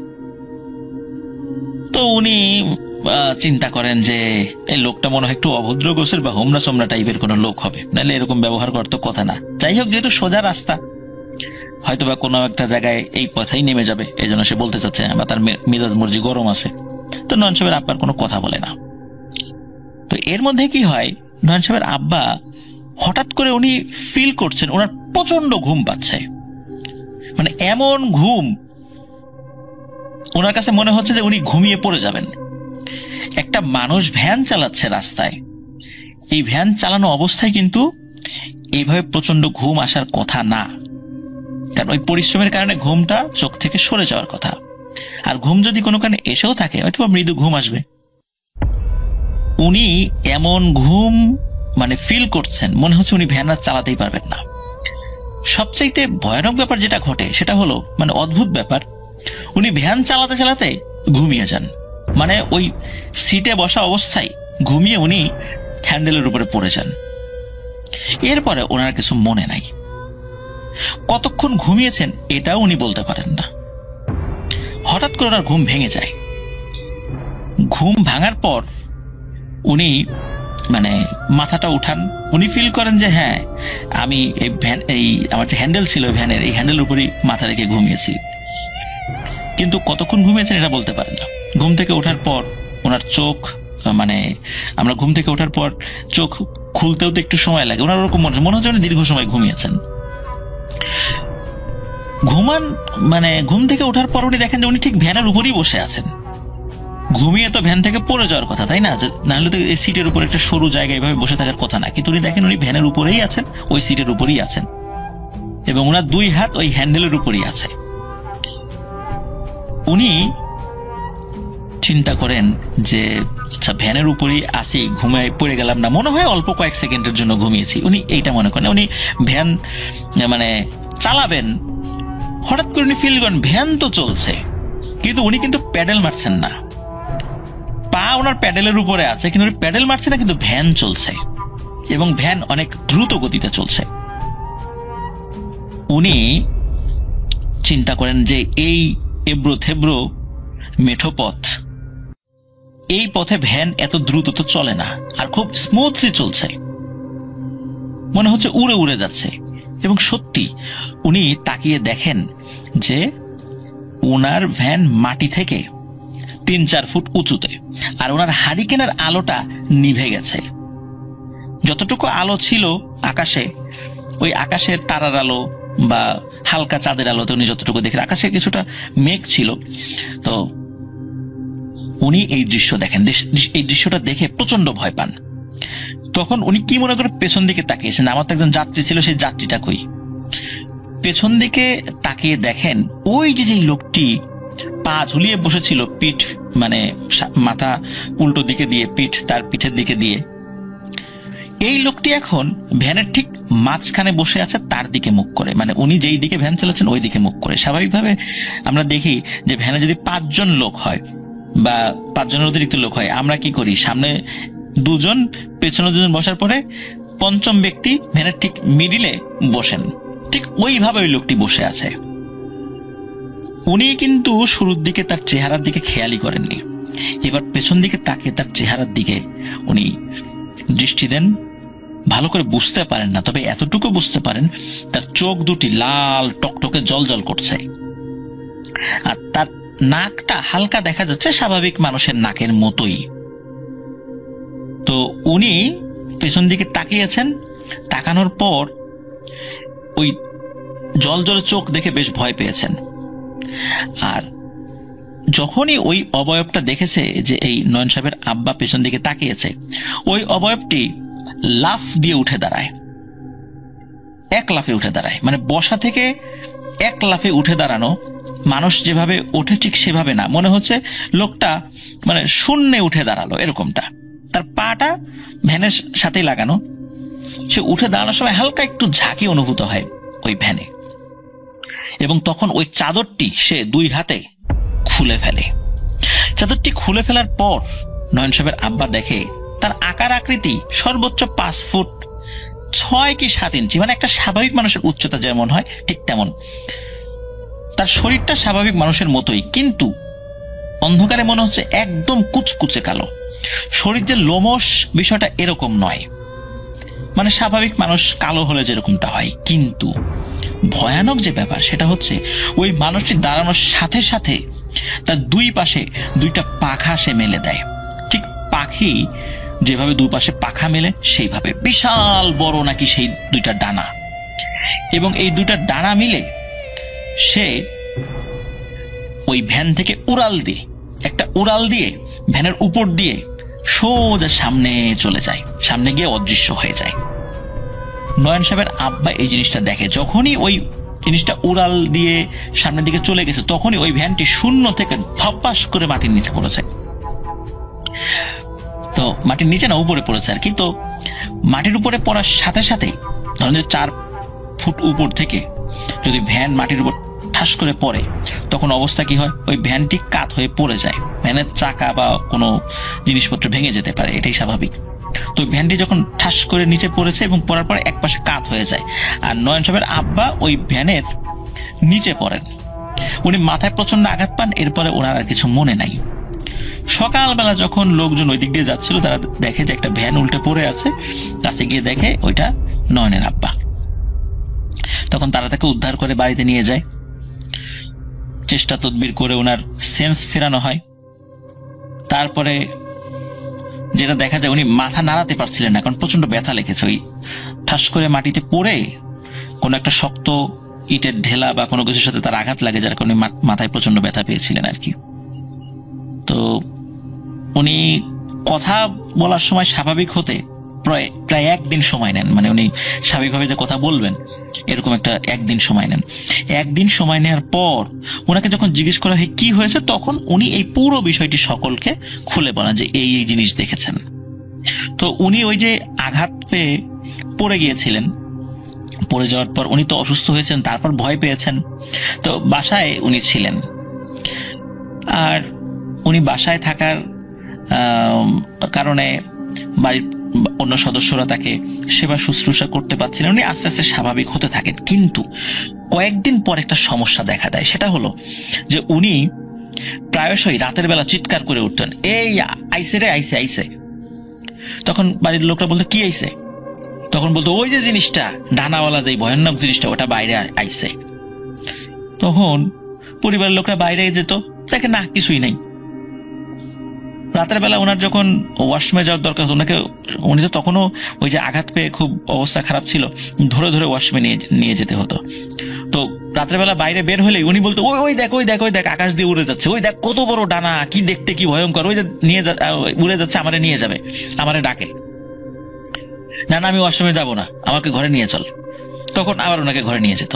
S2: তো উনি চিন্তা করেন যে এই লোকটা মনে হয় একটু অভদ্র গোছের বা হোমরা সোমরা টাইপের কোনো লোক হবে, নাহলে এরকম ব্যবহার করতো কথা না। যাই হোক, যেহেতু সোজা রাস্তা, হয়তো বা কোনো একটা জায়গায় এই পথেই নেমে যাবে, এই জন্য সে বলতে চাচ্ছে, বা তার মেজাজ মর্জি গরম আছে। তো নয়ন সাহেবের আব্বার কোনো কথা বলে না। তো এর মধ্যে কি হয়, নয়ন সাহেবের আব্বা হঠাৎ করে উনি ফিল করছেন ওনার প্রচন্ড ঘুম পাচ্ছে। মানে এমন ঘুম, ওনার কাছে মনে হচ্ছে যে উনি ঘুমিয়ে পড়ে যাবেন। একটা মানুষ ভ্যান চালাচ্ছে রাস্তায়, এই ভ্যান চালানো অবস্থায় কিন্তু এইভাবে প্রচন্ড ঘুম আসার কথা না, কারণ ওই পরিশ্রমের কারণে ঘুমটা চোখ থেকে সরে যাওয়ার কথা। আর ঘুম যদি কোনো কারণে এসেও থাকে, হয়তো মৃদু ঘুম আসবে। উনি এমন ঘুম মানে ফিল করছেন, মনে হচ্ছে উনি ভ্যান আর চালাতেই পারবেন না। সবচাইতে ভয়ানক ব্যাপার যেটা ঘটে সেটা হলো, মানে অদ্ভুত ব্যাপার, উনি ভ্যান চালাতে চালাতে ঘুমিয়ে যান। মানে ওই সিটে বসা অবস্থায় ঘুমিয়ে উনি হ্যান্ডেলের উপরে পড়ে যান। এরপরে ওনার কিছু মনে নাই, কতক্ষণ ঘুমিয়েছেন এটাও উনি বলতে পারেন না। হঠাৎ করে ওনার ঘুম ভেঙে যায়। ঘুম ভাঙার পর উনি মানে মাথাটা উঠান। উনি ফিল করেন যে হ্যাঁ, আমি এই ভ্যান, এই আমার যে হ্যান্ডেল ছিল ভ্যানের, এই হ্যান্ডেলের উপরই মাথা রেখে ঘুমিয়েছি। কিন্তু কতক্ষণ ঘুমিয়েছেন এটা বলতে পারেন না। ঘুম থেকে ওঠার পর ওনার চোখ, মানে আমরা ঘুম থেকে ওঠার পর চোখ খুলতেও তো একটু সময় লাগে, ওনার ওরকম মনে হচ্ছে উনি দীর্ঘ সময় ঘুমিয়েছেন। ঘুমান মানে ঘুম থেকে ওঠার পর উনি দেখেন যে উনি ঠিক ভ্যানের উপরই বসে আছেন। ঘুমিয়ে তো ভ্যান থেকে পড়ে যাওয়ার কথা, তাই না? নাহলে তো এই সিটের উপর একটা সরু জায়গা এভাবে বসে থাকার কথা না। কিন্তু উনি দেখেন উনি ভ্যানের উপরেই আছেন, ওই সিটের উপরেই আছেন, এবং ওনার 2 হাত ওই হ্যান্ডেলের উপরেই আছে। উনি চিন্তা করেন যে আচ্ছা ভ্যানের উপরেই আসি, ঘুমায় পড়ে গেলাম না, মনে হয় অল্প কয়েক সেকেন্ডের জন্য ঘুমিয়েছি, উনি এইটা মনে করেন। উনি ভ্যান মানে চালাবেন, হঠাৎ করে উনি ফিল করেন ভ্যান তো চলছে, কিন্তু উনি কিন্তু প্যাডেল মারছেন না, পা ওনার প্যাডেলের উপরে আছে, কিন্তু উনি প্যাডেল মারছে না, কিন্তু ভ্যান চলছে এবং ভ্যান অনেক দ্রুত গতিতে চলছে। উনি চিন্তা করেন যে এই এবড়ো থেবড়ো মেঠো পথ, এই পথে ভ্যান এত দ্রুত তো চলে না, আর খুব স্মুথলি চলছে, মনে হচ্ছে উড়ে উড়ে যাচ্ছে। এবং সত্যি উনি তাকিয়ে দেখেন যে ওনার ভ্যান মাটি থেকে 3-4 ফুট উঁচুতে, আর ওনার হারিকেনের আলোটা নিভে গেছে। যতটুকু আলো ছিল আকাশে, ওই আকাশের তারার আলো বা হালকা চাঁদের আলোতে উনি যতটুকু দেখেন, আকাশে কিছুটা মেঘ ছিল। তো উনি এই দৃশ্য দেখেন, এই দৃশ্যটা দেখে প্রচন্ড ভয় পান। তখন উনি কি মনে করে পেছন দিকে তাকিয়েছেন, আমার তো একজন যাত্রী ছিল, সেই যাত্রীটা কই। পেছন দিকে তাকিয়ে দেখেন ওই যে লোকটি পা ঝুলিয়ে বসেছিল, পিঠ মানে মাথা উল্টো দিকে দিয়ে, পিঠ তার পিঠের দিকে দিয়ে, এই লোকটি এখন ভ্যানের ঠিক মাঝখানে বসে আছে, তার দিকে মুখ করে, মানে উনি যেই দিকে ভ্যান চালাচ্ছেন ওই দিকে মুখ করে। স্বাভাবিকভাবে আমরা দেখি যে ভ্যানে যদি 5 জন লোক হয় বা 5 জনের অতিরিক্ত লোক হয়, আমরা কি করি, সামনে 2 জন পেছনে 2 জন বসার পরে 5ম ব্যক্তি ভ্যানের ঠিক মিডিলে বসেন। ঠিক ওইভাবে ওই লোকটি বসে আছে। উনি কিন্তু শুরুর দিকে তার চেহারার দিকে খেয়ালই করেননি, এবার পেছন দিকে তাকিয়ে তার চেহারার দিকে উনি দৃষ্টি দেন। ভালো করে বুঝতে পারেন না, তবে এতটুকু বুঝতে পারেন তার চোখ দুটি লাল টকটকে জলজল করছে, আর তার নাকটা হালকা দেখা যাচ্ছে স্বাভাবিক মানুষের নাকের মতোই। তো উনি পেছন দিকে তাকিয়েছেন, তাকানোর পর ওই জলজল চোখ দেখে বেশ ভয় পেয়েছেন। আর যখনই ওই অবয়বটা দেখেছে যে এই নয়ন সাহেবের আব্বা পেছন দিকে তাকিয়েছে, ওই অবয়বটি লাফ দিয়ে উঠে দাঁড়ায়, 1 লাফে উঠে দাঁড়ায়। মানে বসা থেকে 1 লাফে উঠে দাঁড়ানো, মানুষ যেভাবে ওঠে ঠিক সেভাবে না, মনে হচ্ছে লোকটা মানে শূন্যে উঠে দাঁড়ালো এরকমটা। তার পাটা ভ্যানের সাথেই লাগানো, সে উঠে দাঁড়ানোর সময় হালকা একটু ঝাঁকি অনুভূত হয় ওই ভ্যানে। এবং তখন ওই চাদরটি সে 2 হাতে খুলে ফেলে। চাদরটি খুলে ফেলার পর নয়ন সাহেবের আব্বা দেখে তার আকার আকৃতি সর্বোচ্চ 5 ফুট 6 কি 7 ইঞ্চি, মানে একটা স্বাভাবিক মানুষের উচ্চতা যেমন হয় ঠিক তেমন। তার শরীরটা স্বাভাবিক মানুষের মতোই, কিন্তু অন্ধকারে মনে হচ্ছে একদম কুচকুচে কালো। শরীর যে লোমশ বিষয়টা এরকম নয়, মানে স্বাভাবিক মানুষ কালো হলে যেরকমটা হয়। কিন্তু ভয়ানক যে ব্যাপার সেটা হচ্ছে ওই মানুষটি দাঁড়ানোর সাথে সাথে তার 2 পাশে 2টা পাখা সে মেলে দেয়, ঠিক পাখি যেভাবে 2 পাশে পাখা মেলে সেইভাবে। বিশাল বড় নাকি সেই 2টা ডানা, এবং এই 2টা ডানা মিলে সে ওই ভ্যান থেকে একটা উড়াল দিয়ে ভ্যানের উপর দিয়ে সোজা সামনে চলে যায়, সামনে গিয়ে অদৃশ্য হয়ে যায়। নয়ন সাহেবের আব্বা এই জিনিসটা দেখে, যখনই ওই জিনিসটা উড়াল দিয়ে সামনের দিকে চলে গেছে, তখনই ওই ভ্যানটি শূন্য থেকে ধপাস করে মাটির নিচে পড়েছে। তো মাটির নিচে না, উপরে পড়েছে আর কি। তো মাটির উপরে পড়ার সাথে সাথে ধরেন যে 4 ফুট উপর থেকে যদি ভ্যান মাটির উপর ঠাস করে পড়ে, তখন অবস্থা কি হয়, ওই ভ্যানটি কাত হয়ে পড়ে যায়, ভ্যানের চাকা বা কোনো জিনিসপত্র ভেঙে যেতে পারে, এটাই স্বাভাবিক। তো ভ্যানটি যখন ঠাস করে নিচে পড়েছে এবং পড়ার পরে এক পাশে কাত হয়ে যায়, আর নয়ন সাহেবের আব্বা ওই ভ্যানের নিচে পড়েন। উনি মাথায় প্রচন্ড আঘাত পান, এরপরে ওনার আর কিছু মনে নাই। সকালবেলা যখন লোকজন ওই দিক দিয়ে যাচ্ছিল, তারা দেখে যে একটা ভ্যান উল্টে পড়ে আছে, কাছে গিয়ে দেখে ওইটা নয়নের আব্বা। তখন তারা তাকে উদ্ধার করে বাড়িতে নিয়ে যায়, চেষ্টা তদবির করে ওনার সেন্স ফেরানো হয়। তারপরে যেটা দেখা যায়, উনি মাথা নাড়াতে পারছিলেন না, কারণ প্রচন্ড ব্যথা লেগেছে। ওই ঠাস করে মাটিতে পড়ে কোনো একটা শক্ত ইটের ঢেলা বা কোনো কিছুর সাথে তার আঘাত লাগে, যার কারণে মাথায় প্রচন্ড ব্যথা পেয়েছিলেন আর কি। তো উনি কথা বলার সময় স্বাভাবিক হতে প্রায় একদিন সময় নেন। মানে উনি স্বাভাবিকভাবে যে কথা বলবেন এরকম একটা একদিন সময় নেন। একদিন সময় নেওয়ার পর ওনাকে যখন জিজ্ঞেস করা হয় কি হয়েছে, তখন উনি এই পুরো বিষয়টি সকলকে খুলে বলেন যে এই এই জিনিস দেখেছেন। তো উনি ওই যে আঘাত পেয়ে পড়ে গিয়েছিলেন, পড়ে যাওয়ার পর উনি তো অসুস্থ হয়েছেন, তারপর ভয় পেয়েছেন, তো বাসায় উনি ছিলেন। আর উনি বাসায় থাকার কারণে বাড়ির অন্য সদস্যরা তাকে সেবা শুশ্রূষা করতে পারছিলেন। উনি আস্তে আস্তে স্বাভাবিক হতে থাকেন, কিন্তু কয়েকদিন পর একটা সমস্যা দেখা দেয়। সেটা হলো যে উনি প্রায়শই রাতের বেলা চিৎকার করে উঠতেন, এই আইসে রে, আইসে আইসে। তখন বাড়ির লোকরা বলতো কি আইসে? তখন বলতো ওই যে জিনিসটা ডানাওয়ালা, যে ভয়ানক জিনিসটা, ওটা বাইরে আইসে। তখন পরিবারের লোকরা বাইরে যেত, দেখে না কিছুই নাই। রাতের বেলা ওনার যখন ওয়াশরুমে যাওয়ার দরকার, উনি তো তখনও ওই যে আঘাত পেয়ে খুব অবস্থা খারাপ ছিল, ধরে ধরে ওয়াশরুমে নিয়ে যেতে হতো। তো রাতের বেলা বাইরে বের হলেই উনি বলতো ওই দেখ, ওই দেখ, ওই দেখ, আকাশ দিয়ে উড়ে যাচ্ছে, ওই দেখ কত বড় ডানা, কি দেখতে কি ভয়ঙ্কর, ওই যে উড়ে যাচ্ছে, আমারে নিয়ে যাবে, আমারে ডাকে। না না, আমি ওয়াশরুমে যাবো না, আমাকে ঘরে নিয়ে চল। তখন আবার ওনাকে ঘরে নিয়ে যেত।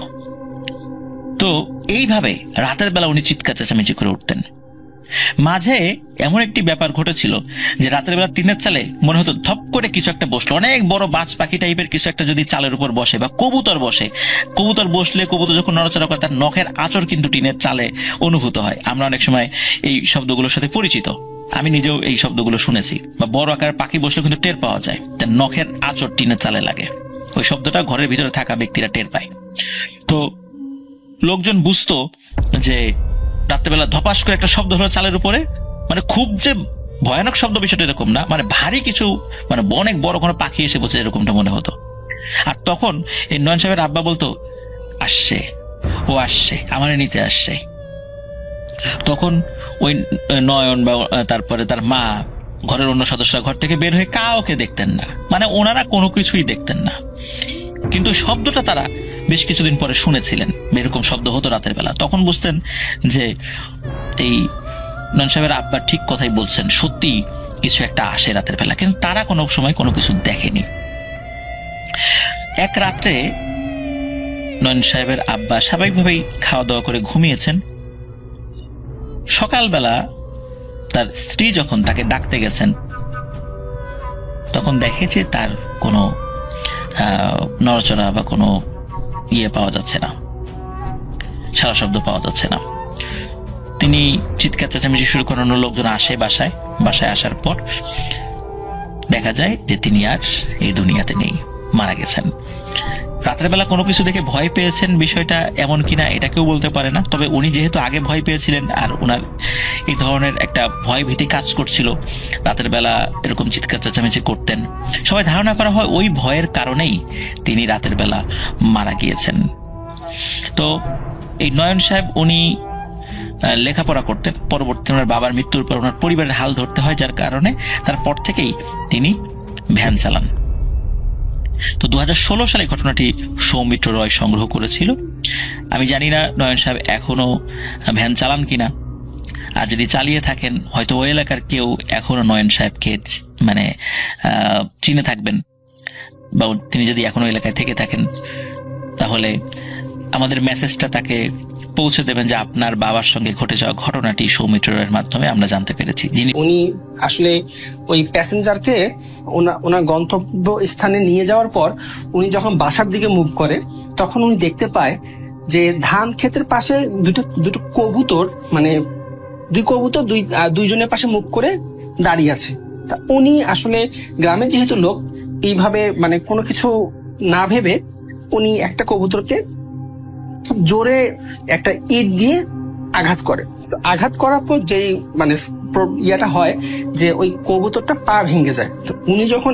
S2: তো এইভাবে রাতের বেলা উনি চিৎকার চেঁচামেচি করে উঠতেন। মাঝে এমন একটি ব্যাপার ঘটেছিল যে রাতের বেলা টিনের চালে মনে হতো ধপ করে কিছু একটা বসলো, অনেক বড় বাজ পাখি টাইপের কিছু একটা যদি চালের উপর বসে, বা কবুতর বসে, কবুতর বসলে কবুতর যখন নড়াচড়া করে তার নখের আঁচড় কিন্তু টিনের চালে অনুভূত হয়। আমরা অনেক সময় এই শব্দগুলোর সাথে পরিচিত, আমি নিজেও এই শব্দগুলো শুনেছি। বা বড় আকারের পাখি বসলে কিন্তু টের পাওয়া যায়, তার নখের আঁচড় টিনের চালে লাগে। ওই শব্দটা ঘরের ভিতরে থাকা ব্যক্তিরা টের পায়। তো লোকজন বুঝতো যে রাত্রেবেলা ধপাস করে একটা শব্দ হলো চালের উপরে, মানে খুব যে ভয়ানক শব্দ বিষয়টা এরকম না, মানে ভারী কিছু, মানে অনেক বড় কোনো পাখি এসে বসে, এরকমটা মনে হতো। আর তখন এই নয়ন সাহেবের আব্বা বলতো আসছে, ও আসছে, আমার নিতে আসছে। তখন ওই নয়ন বা তারপরে তার মা, ঘরের অন্য সদস্যরা ঘর থেকে বের হয়ে কাউকে দেখতেন না, মানে ওনারা কোনো কিছুই দেখতেন না। কিন্তু শব্দটা তারা বেশ কিছুদিন পরে শুনেছিলেন, এরকম শব্দ হতো রাতের বেলা। তখন বুঝতেন যে এই নয়ন সাহেবের আব্বা ঠিক কথাই বলছেন, সত্যি কিছু একটা আসে রাতের বেলা, কিন্তু তারা কোনো সময় কোনো কিছু দেখেনি। এক রাত্রে নয়ন সাহেবের আব্বা স্বাভাবিকভাবেই খাওয়া দাওয়া করে ঘুমিয়েছেন। সকালবেলা তার স্ত্রী যখন তাকে ডাকতে গেছেন, তখন দেখেছে তার কোনো নড়াচড়া বা কোনো পাওয়া যাচ্ছে না, সারা শব্দ পাওয়া যাচ্ছে না। তিনি চিৎকার চেঁচামেচি শুরু করেন, অন্য লোকজন আসে বাসায় আসার পর দেখা যায় যে তিনি আর এই দুনিয়াতে নেই, মারা গেছেন। রাতের বেলা কোনো কিছু দেখে ভয় পেয়েছেন, বিষয়টা এমন কিনা এটা কেউ বলতে পারে না। তবে উনি যেহেতু আগে ভয় পেয়েছিলেন আর ওনার এই ধরনের একটা ভয় ভীতি কাজ করছিল, রাতের বেলা এরকম চিৎকার চেঁচামেচি করতেন, সবাই ধারণা করা হয় ওই ভয়ের কারণেই তিনি রাতের বেলা মারা গিয়েছেন। তো এই নয়ন সাহেব উনি লেখাপড়া করতেন, পরবর্তী ওনার বাবার মৃত্যুর পর ওনার পরিবারের হাল ধরতে হয়, যার কারণে তারপর থেকেই তিনি ভ্যান চালান। তো 2016 সালে ঘটনাটি সৌমিত্র রয় সংগ্রহ করেছিল। আমি জানি না নয়ন সাহেব এখনো ভ্যান চালান কিনা, আর যদি চালিয়ে থাকেন হয়তো ওই এলাকার কেউ এখনো নয়ন সাহেবকে মানে চিনে থাকবেন, বা তিনি যদি এখনো এলাকায় থেকে থাকেন তাহলে আমাদের মেসেজটা তাকে পৌঁছে দেবেন যে আপনার বাবার সঙ্গে ঘটে যাওয়া ঘটনাটি সৌমিত্র রয়ের মাধ্যমে আমরা জানতে পেরেছি। যিনি
S3: উনি আসলে ওই প্যাসেঞ্জারকে ওনার গন্তব্য স্থানে নিয়ে যাওয়ার পর উনি যখন বাসার দিকে মুভ করে, তখন উনি দেখতে পায় যে ধান ক্ষেতের পাশে দুটো কবুতর, মানে দুইজনের পাশে মুভ করে দাঁড়িয়ে আছে। তা উনি আসলে গ্রামের যেহেতু লোক, এইভাবে মানে কোনো কিছু না ভেবে উনি একটা কবুতরকে খুব জোরে একটা ইট দিয়ে আঘাত করে। আঘাত করার পর যেই মানে ইয়াটা হয় যে ওই কবুতরটা পা ভেঙে যায়। তো উনি যখন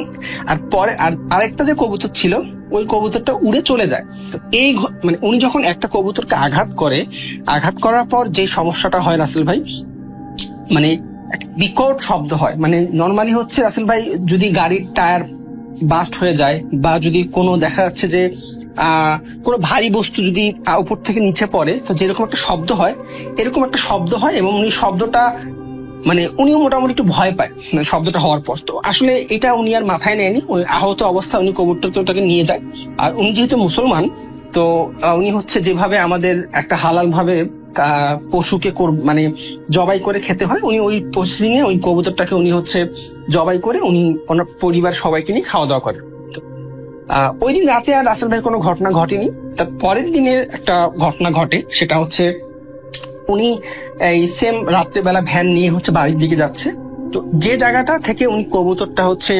S3: আরেকটা যে কবুতর ছিল ওই কবুতরটা উড়ে চলে যায়। তো এই মানে উনি যখন একটা কবুতরকে আঘাত করার পর যে সমস্যাটা হয় রাসেল ভাই, মানে বিকট শব্দ হয়। মানে নর্মালি হচ্ছে রাসেল ভাই, যদি গাড়ির টায়ার বাস্ট হয়ে যায় বা যদি কোনো দেখা যাচ্ছে যে কোনো ভারী বস্তু যদি উপর থেকে নিচে পড়ে, তো যেরকম একটা শব্দ হয় এরকম একটা শব্দ হয়। এবং উনি শব্দটা মানে উনিও মোটামুটি একটু ভয় পায় মানে শব্দটা হওয়ার পর। তো আসলে এটা উনি আর মাথায় নেয়নি, ওই আহত অবস্থা উনি কবুতরটাকে নিয়ে যায়। আর উনি যেহেতু মুসলমান, তো উনি হচ্ছে যেভাবে আমাদের একটা হালাল ভাবে পশুকে মানে জবাই করে খেতে হয়, উনি ওই প্রসেসিং এ ওই কবুতরটাকে উনি হচ্ছে জবাই করে উনি ওনার পরিবার সবাইকে নিয়ে খাওয়া দাওয়া করে। ওই দিন রাতে আর রাসেল ভাই কোনো ঘটনা ঘটেনি। তার পরের দিনের একটা ঘটনা ঘটে, সেটা হচ্ছে উনি এই সেম রাত্রেবেলা ভ্যান নিয়ে হচ্ছে বাড়ির দিকে যাচ্ছে। তো যে জায়গাটা থেকে উনি কবুতরটা হচ্ছে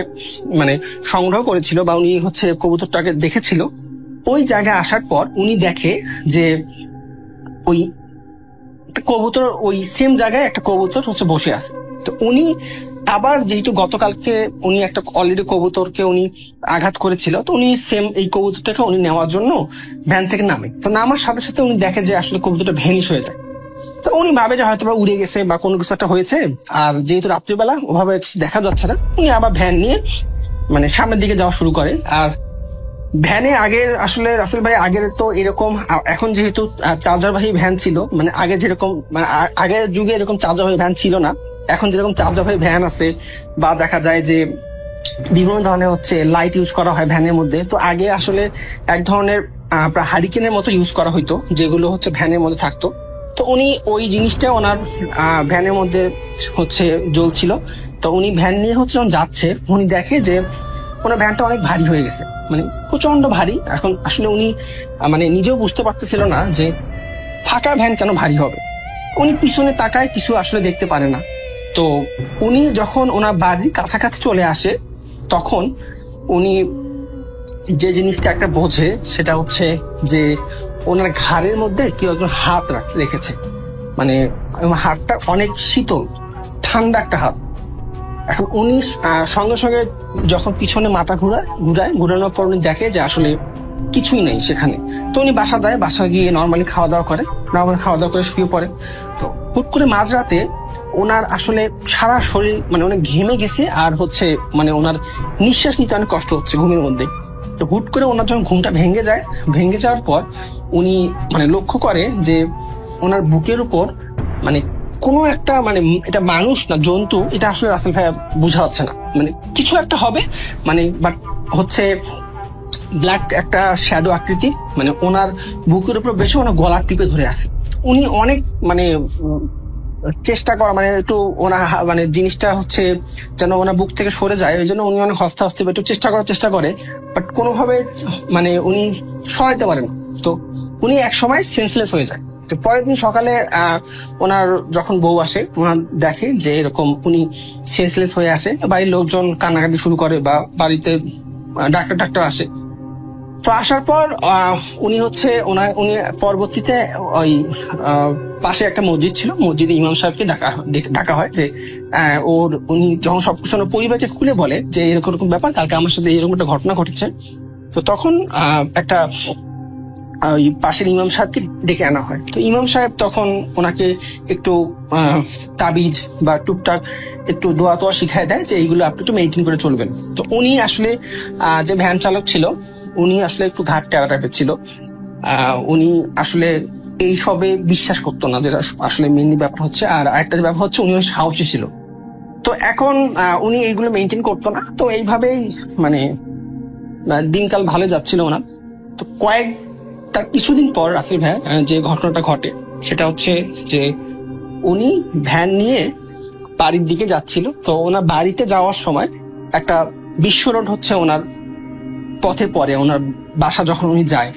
S3: মানে সংগ্রহ করেছিল বা উনি হচ্ছে কবুতরটাকে দেখেছিল, ওই জায়গায় আসার পর উনি দেখে যে ওই কবুতর ওই সেম জায়গায় একটা কবুতর হচ্ছে বসে আছে। তো উনি আবার যেহেতু গতকালকে উনি একটা অলরেডি কবুতরকে উনি আঘাত করেছিল, তো উনি সেম এই কবুতরটাকে উনি নেওয়ার জন্য ভ্যান থেকে নামে। তো নামার সাথে সাথে উনি দেখে যে আসলে কবুতরটা ভ্যানিশ হয়ে যায়। তো উনি ভাবে যে হয়তো বা উড়ে গেছে বা কোনো কিছু একটা হয়েছে, আর যেহেতু রাত্রিবেলা ওভাবে দেখা যাচ্ছে না, উনি আবার ভ্যান নিয়ে মানে সামনের দিকে যাওয়া শুরু করে। আর ভ্যানে আগের আসলে রাসেল ভাই আগের তো এরকম, এখন যেহেতু চার্জারবাহী ভ্যান ছিল, মানে আগে যেরকম মানে আগের যুগে এরকম চার্জারবাহী ভ্যান ছিল না। এখন যেরকম চার্জারবাহী ভ্যান আছে বা দেখা যায় যে বিভিন্ন ধরনের হচ্ছে লাইট ইউজ করা হয় ভ্যানের মধ্যে। তো আগে আসলে এক ধরনের হারিকেনের মতো ইউজ করা হইতো, যেগুলো হচ্ছে ভ্যানের মধ্যে থাকতো। তো উনি ওই জিনিসটা ওনার ভ্যানের মধ্যে হচ্ছে জ্বলছিল। তো উনি ভ্যান নিয়ে হচ্ছে যখন যাচ্ছে, উনি দেখে যে ওনার ভ্যানটা অনেক ভারী হয়ে গেছে, মানে প্রচন্ড ভারী। এখন আসলে উনি মানে নিজেও বুঝতে পারতেছিল না যে ফাঁকা ভ্যান কেন ভারী হবে। উনি পিছনে তাকায়, কিছু আসলে দেখতে পারে না। তো উনি যখন ওনার বাড়ির কাছাকাছি চলে আসে, তখন উনি যে জিনিসটা একটা বোঝে, সেটা হচ্ছে যে ওনার ঘাড়ের মধ্যে কেউ একজন হাত রেখেছে। মানে হাতটা অনেক শীতল ঠান্ডা একটা হাত। এখন উনি সঙ্গে সঙ্গে যখন পিছনে মাথা ঘুরানোর পর উনি দেখে যে আসলে কিছুই নেই সেখানে। তো উনি বাসা গিয়ে নর্মালি খাওয়া দাওয়া করে শুয়ে পড়ে। তো হুট করে মাঝরাতে ওনার আসলে সারা শরীর মানে অনেক ঘেমে গেছে, আর হচ্ছে মানে ওনার নিঃশ্বাস নিতে অনেক কষ্ট হচ্ছে ঘুমের মধ্যে। তো হুট করে ওনার যখন ঘুমটা ভেঙে যাওয়ার পর উনি মানে লক্ষ্য করে যে ওনার বুকের উপর মানে কোনো একটা মানে এটা মানুষ না জন্তু, এটা আসলে রাসেল ভাই বোঝা যাচ্ছে না, মানে কিছু একটা হবে মানে, বাট হচ্ছে ব্ল্যাক একটা শ্যাডো আকৃতির, মানে ওনার বুকের উপর বেশি ওনার গলার টিপে ধরে আছে। উনি অনেক মানে চেষ্টা করা মানে একটু ওনার মানে জিনিসটা হচ্ছে যেন ওনার বুক থেকে সরে যায়, ওই জন্য উনি অনেক হস্তে একটু চেষ্টা করে, বাট কোনোভাবে মানে উনি সরাইতে পারেন। তো উনি এক সময় সেন্সলেস হয়ে যায়। তো পরের দিন সকালে ওনার যখন বউ আসে, ওনার দেখে যে এরকম উনি সেন্সলেস হয়ে আসে। বাড়ির লোকজন কান্নাকাটি শুরু করে বা বাড়িতে ডাক্তার আসে। তো আসার পর উনি পরবর্তীতে ওই পাশে একটা মসজিদ ছিল, মসজিদে ইমাম সাহেবকে ডাকা হয় যে উনি যখন সবকিছু পরিবারকে খুলে বলে যে এরকম ব্যাপার, কালকে আমার সাথে এরকম একটা ঘটনা ঘটেছে। তো তখন একটা ওই পাশের ইমাম সাহেবকে ডেকে আনা হয়। তো ইমাম সাহেব তখন ওনাকে একটু তাবিজ বা টুকটাক একটু দোয়া তোয়া শিখায় দেয় যে এইগুলো আপনি একটু মেনটেন করে চলবেন। তো উনি আসলে যে ভ্যান চালক ছিল, উনি আসলে একটু ঘাট টেরা টাইপের ছিল। উনি আসলে এই সবে বিশ্বাস করতো না, যেটা আসলে মেনলি ব্যাপার হচ্ছে। আর আরেকটা ব্যাপার হচ্ছে উনি অনেক সাহসী ছিল। তো এখন উনি এইগুলো মেনটেন করতো না। তো এইভাবেই মানে দিনকাল ভালো যাচ্ছিল ওনার। তো তার কিছুদিন পর রাসেল ভাই যে ঘটনাটা ঘটে, সেটা হচ্ছে যে উনি ভ্যান নিয়ে বাড়ির দিকে যাচ্ছিল। তো ওনার বাড়িতে যাওয়ার সময় একটা বিশ্বরোড হচ্ছে ওনার পথে পড়ে। ওনার বাসা যখন উনি যায়,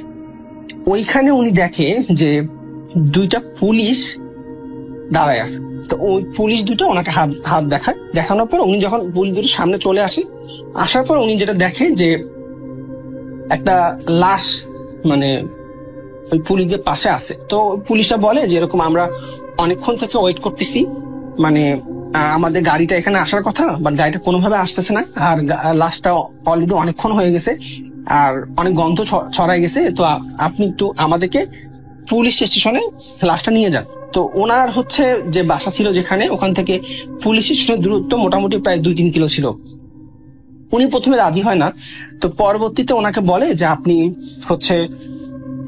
S3: ওইখানে উনি দেখে যে দুইটা পুলিশ দাঁড়ায় আছে। তো ওই পুলিশ দুটো ওনাকে হাত দেখানোর পর উনি যখন পুলিশ দুটো সামনে চলে আসার পর উনি যেটা দেখে যে একটা লাশ মানে ওই পুলিশদের পাশে আছে। তো পুলিশরা বলে যে এরকম আমরা অনেকক্ষণ থেকে ওয়েট করতেছি, মানে আমাদের গাড়িটা এখানে আসার কথা, বাট গাড়িটা কোনোভাবে আসতেছে না, আর লাশটা অলরেডি অনেকক্ষণ হয়ে গেছে আর অনেক গন্ধ ছড়াই গেছে। তো আপনি একটু আমাদেরকে পুলিশ স্টেশনে লাশটা নিয়ে যান। তো ওনার হচ্ছে যে বাসা ছিল যেখানে, ওখান থেকে পুলিশ স্টেশনের দূরত্ব মোটামুটি প্রায় 2-3 কিলো ছিল। উনি প্রথমে রাজি হয় না। তো পরবর্তীতে ওনাকে বলে যে আপনি হচ্ছে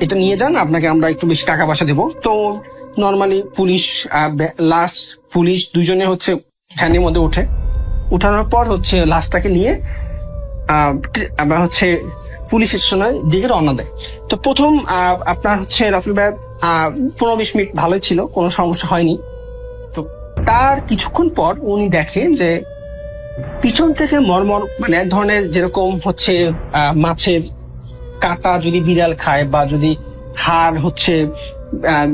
S3: এটা নিয়ে যান, আপনাকে আমরা একটু বেশি টাকা পয়সা দেবো। তো নর্মালি পুলিশ দুজনে হচ্ছে ভ্যানের মধ্যে উঠানোর পর হচ্ছে লাশটাকে নিয়ে হচ্ছে পুলিশ স্টেশনের দিকে রওনা দেয়। তো প্রথম আপনার হচ্ছে রাফিল ভাই 15-20 মিনিট ভালোই ছিল, কোনো সমস্যা হয়নি। তো তার কিছুক্ষণ পর উনি দেখে যে পিছন থেকে মর্মর মানে এক ধরনের যেরকম হচ্ছে মাছের কাঁটা যদি বিড়াল খায় বা যদি হাড় হচ্ছে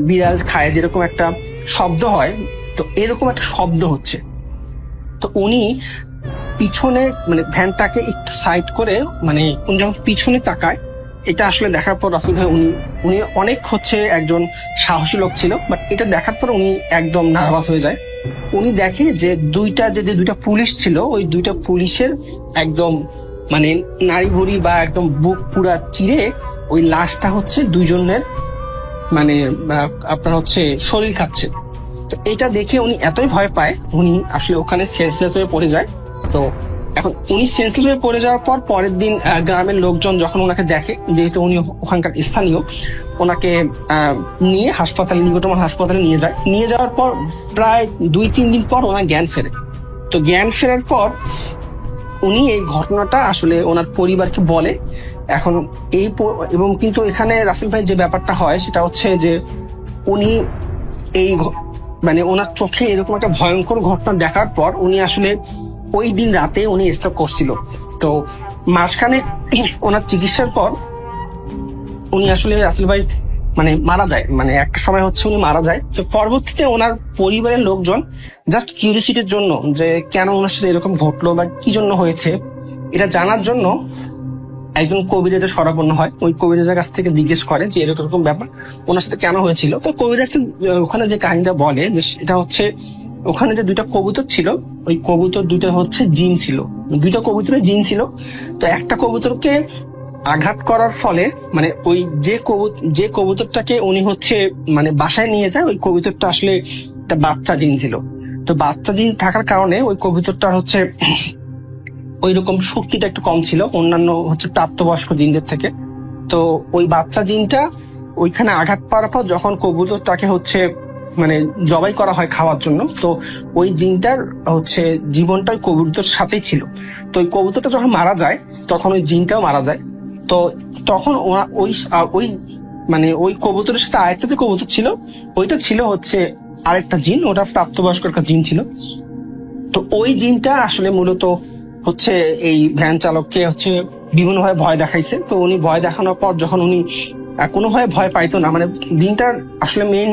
S3: বিড়াল খায় যেরকম একটা শব্দ হয়, তো এরকম একটা শব্দ হচ্ছে। তো উনি পিছনে মানে ভ্যানটাকে একটু সাইড করে মানে উনি যখন পিছনে তাকায়, এটা আসলে দেখার পর রাসেল ভাই উনি অনেক হচ্ছে একজন সাহসী লোক ছিল, বাট এটা দেখার পর উনি একদম নার্ভাস হয়ে যায়। উনি দেখে যে দুইটা পুলিশ ছিল, ওই দুইটা পুলিশের একদম মানে নাড়ি ভুড়ি বা একদম বুক পুরা চিরে ওই লাশটা হচ্ছে দুইজনের মানে আপনার হচ্ছে শরীর খাচ্ছে। তো এটা দেখে উনি এতই ভয় পায়, উনি আসলে ওখানে সেন্সলেস হয়ে পড়ে যায়। তো এখন উনি সেন্সলেস হয়ে পড়ে যাওয়ার পর পরের দিন গ্রামের লোকজন যখন ওনাকে দেখে, যেহেতু উনি ওখানকার স্থানীয়, ওনাকে নিয়ে নিকটতম হাসপাতালে নিয়ে যাওয়ার পর প্রায় 2-3 দিন পর ওনার জ্ঞান ফেরে। তো জ্ঞান ফেরার পর উনি এই ঘটনাটা আসলে ওনার পরিবারকে বলে। এখন এবং কিন্তু এখানে রাসেল ভাই যে ব্যাপারটা হয় সেটা হচ্ছে যে উনি এই মানে ওনার চোখে এরকম একটা ভয়ঙ্কর ঘটনা দেখার পর উনি আসলে ওই দিন রাতে উনি স্ট্রোক করছিল। তো মাঝখানে ওনার চিকিৎসার পর উনি আসলে রাসেল ভাই মানে মারা যায়, মানে একটা সময় হচ্ছে উনি মারা যায়। তো পরবর্তীতে ওনার পরিবারের লোকজন জাস্ট কিউরিওসিটির জন্য যে কেন ওনার সাথে এরকম ঘটলো বা কি জন্য হয়েছে এটা জানার জন্য একজন কবিরাজের শরণাপন্ন হয়। ওই কবিরাজের কাছ থেকে জিজ্ঞেস করে যে এরকম ব্যাপার ওনার সাথে কেন হয়েছিল। তো কবিরাজ ওখানে যে কাহিনীটা বলে এটা হচ্ছে ওখানে যে 2টা কবুতর ছিল, ওই কবুতর 2টা হচ্ছে জিন ছিল, 2টা কবুতরের জিন ছিল। তো একটা কবুতরকে আঘাত করার ফলে মানে ওই যে কবুতরটাকে উনি হচ্ছে মানে বাসায় নিয়ে যায়, ওই কবুতরটা আসলে একটা বাচ্চা জিন ছিল। তো বাচ্চা জিন থাকার কারণে ওই কবুতরটার হচ্ছে ওই রকম শক্তিটা একটু কম ছিল অন্যান্য হচ্ছে প্রাপ্তবয়স্ক জিনদের থেকে। তো ওই বাচ্চা জিনটা ওইখানে আঘাত পাওয়ার পর যখন কবুতরটাকে হচ্ছে মানে জবাই করা হয় খাওয়ার জন্য, তো ওই জিনটার হচ্ছে জীবনটা কবুতরের সাথেই ছিল। তো ওই কবুতরটা যখন মারা যায় তখন ওই জিনটাও মারা যায়। তো তখন ওই মানে ওই কবুতরের সাথে আরেকটা যে কবুতর ছিল ওইটা ছিল হচ্ছে আরেকটা জিন, ওটা প্রাপ্তবয়স্ক একটা জিন ছিল। তো ওই জিনটা আসলে মূলত হচ্ছে এই ভ্যান চালককে হচ্ছে বিভিন্নভাবে ভয় দেখাইছে। তো উনি ভয় দেখানোর পর যখন উনি কোনোভাবে ভয় পাইতো না, মানে জিনটার আসলে মেইন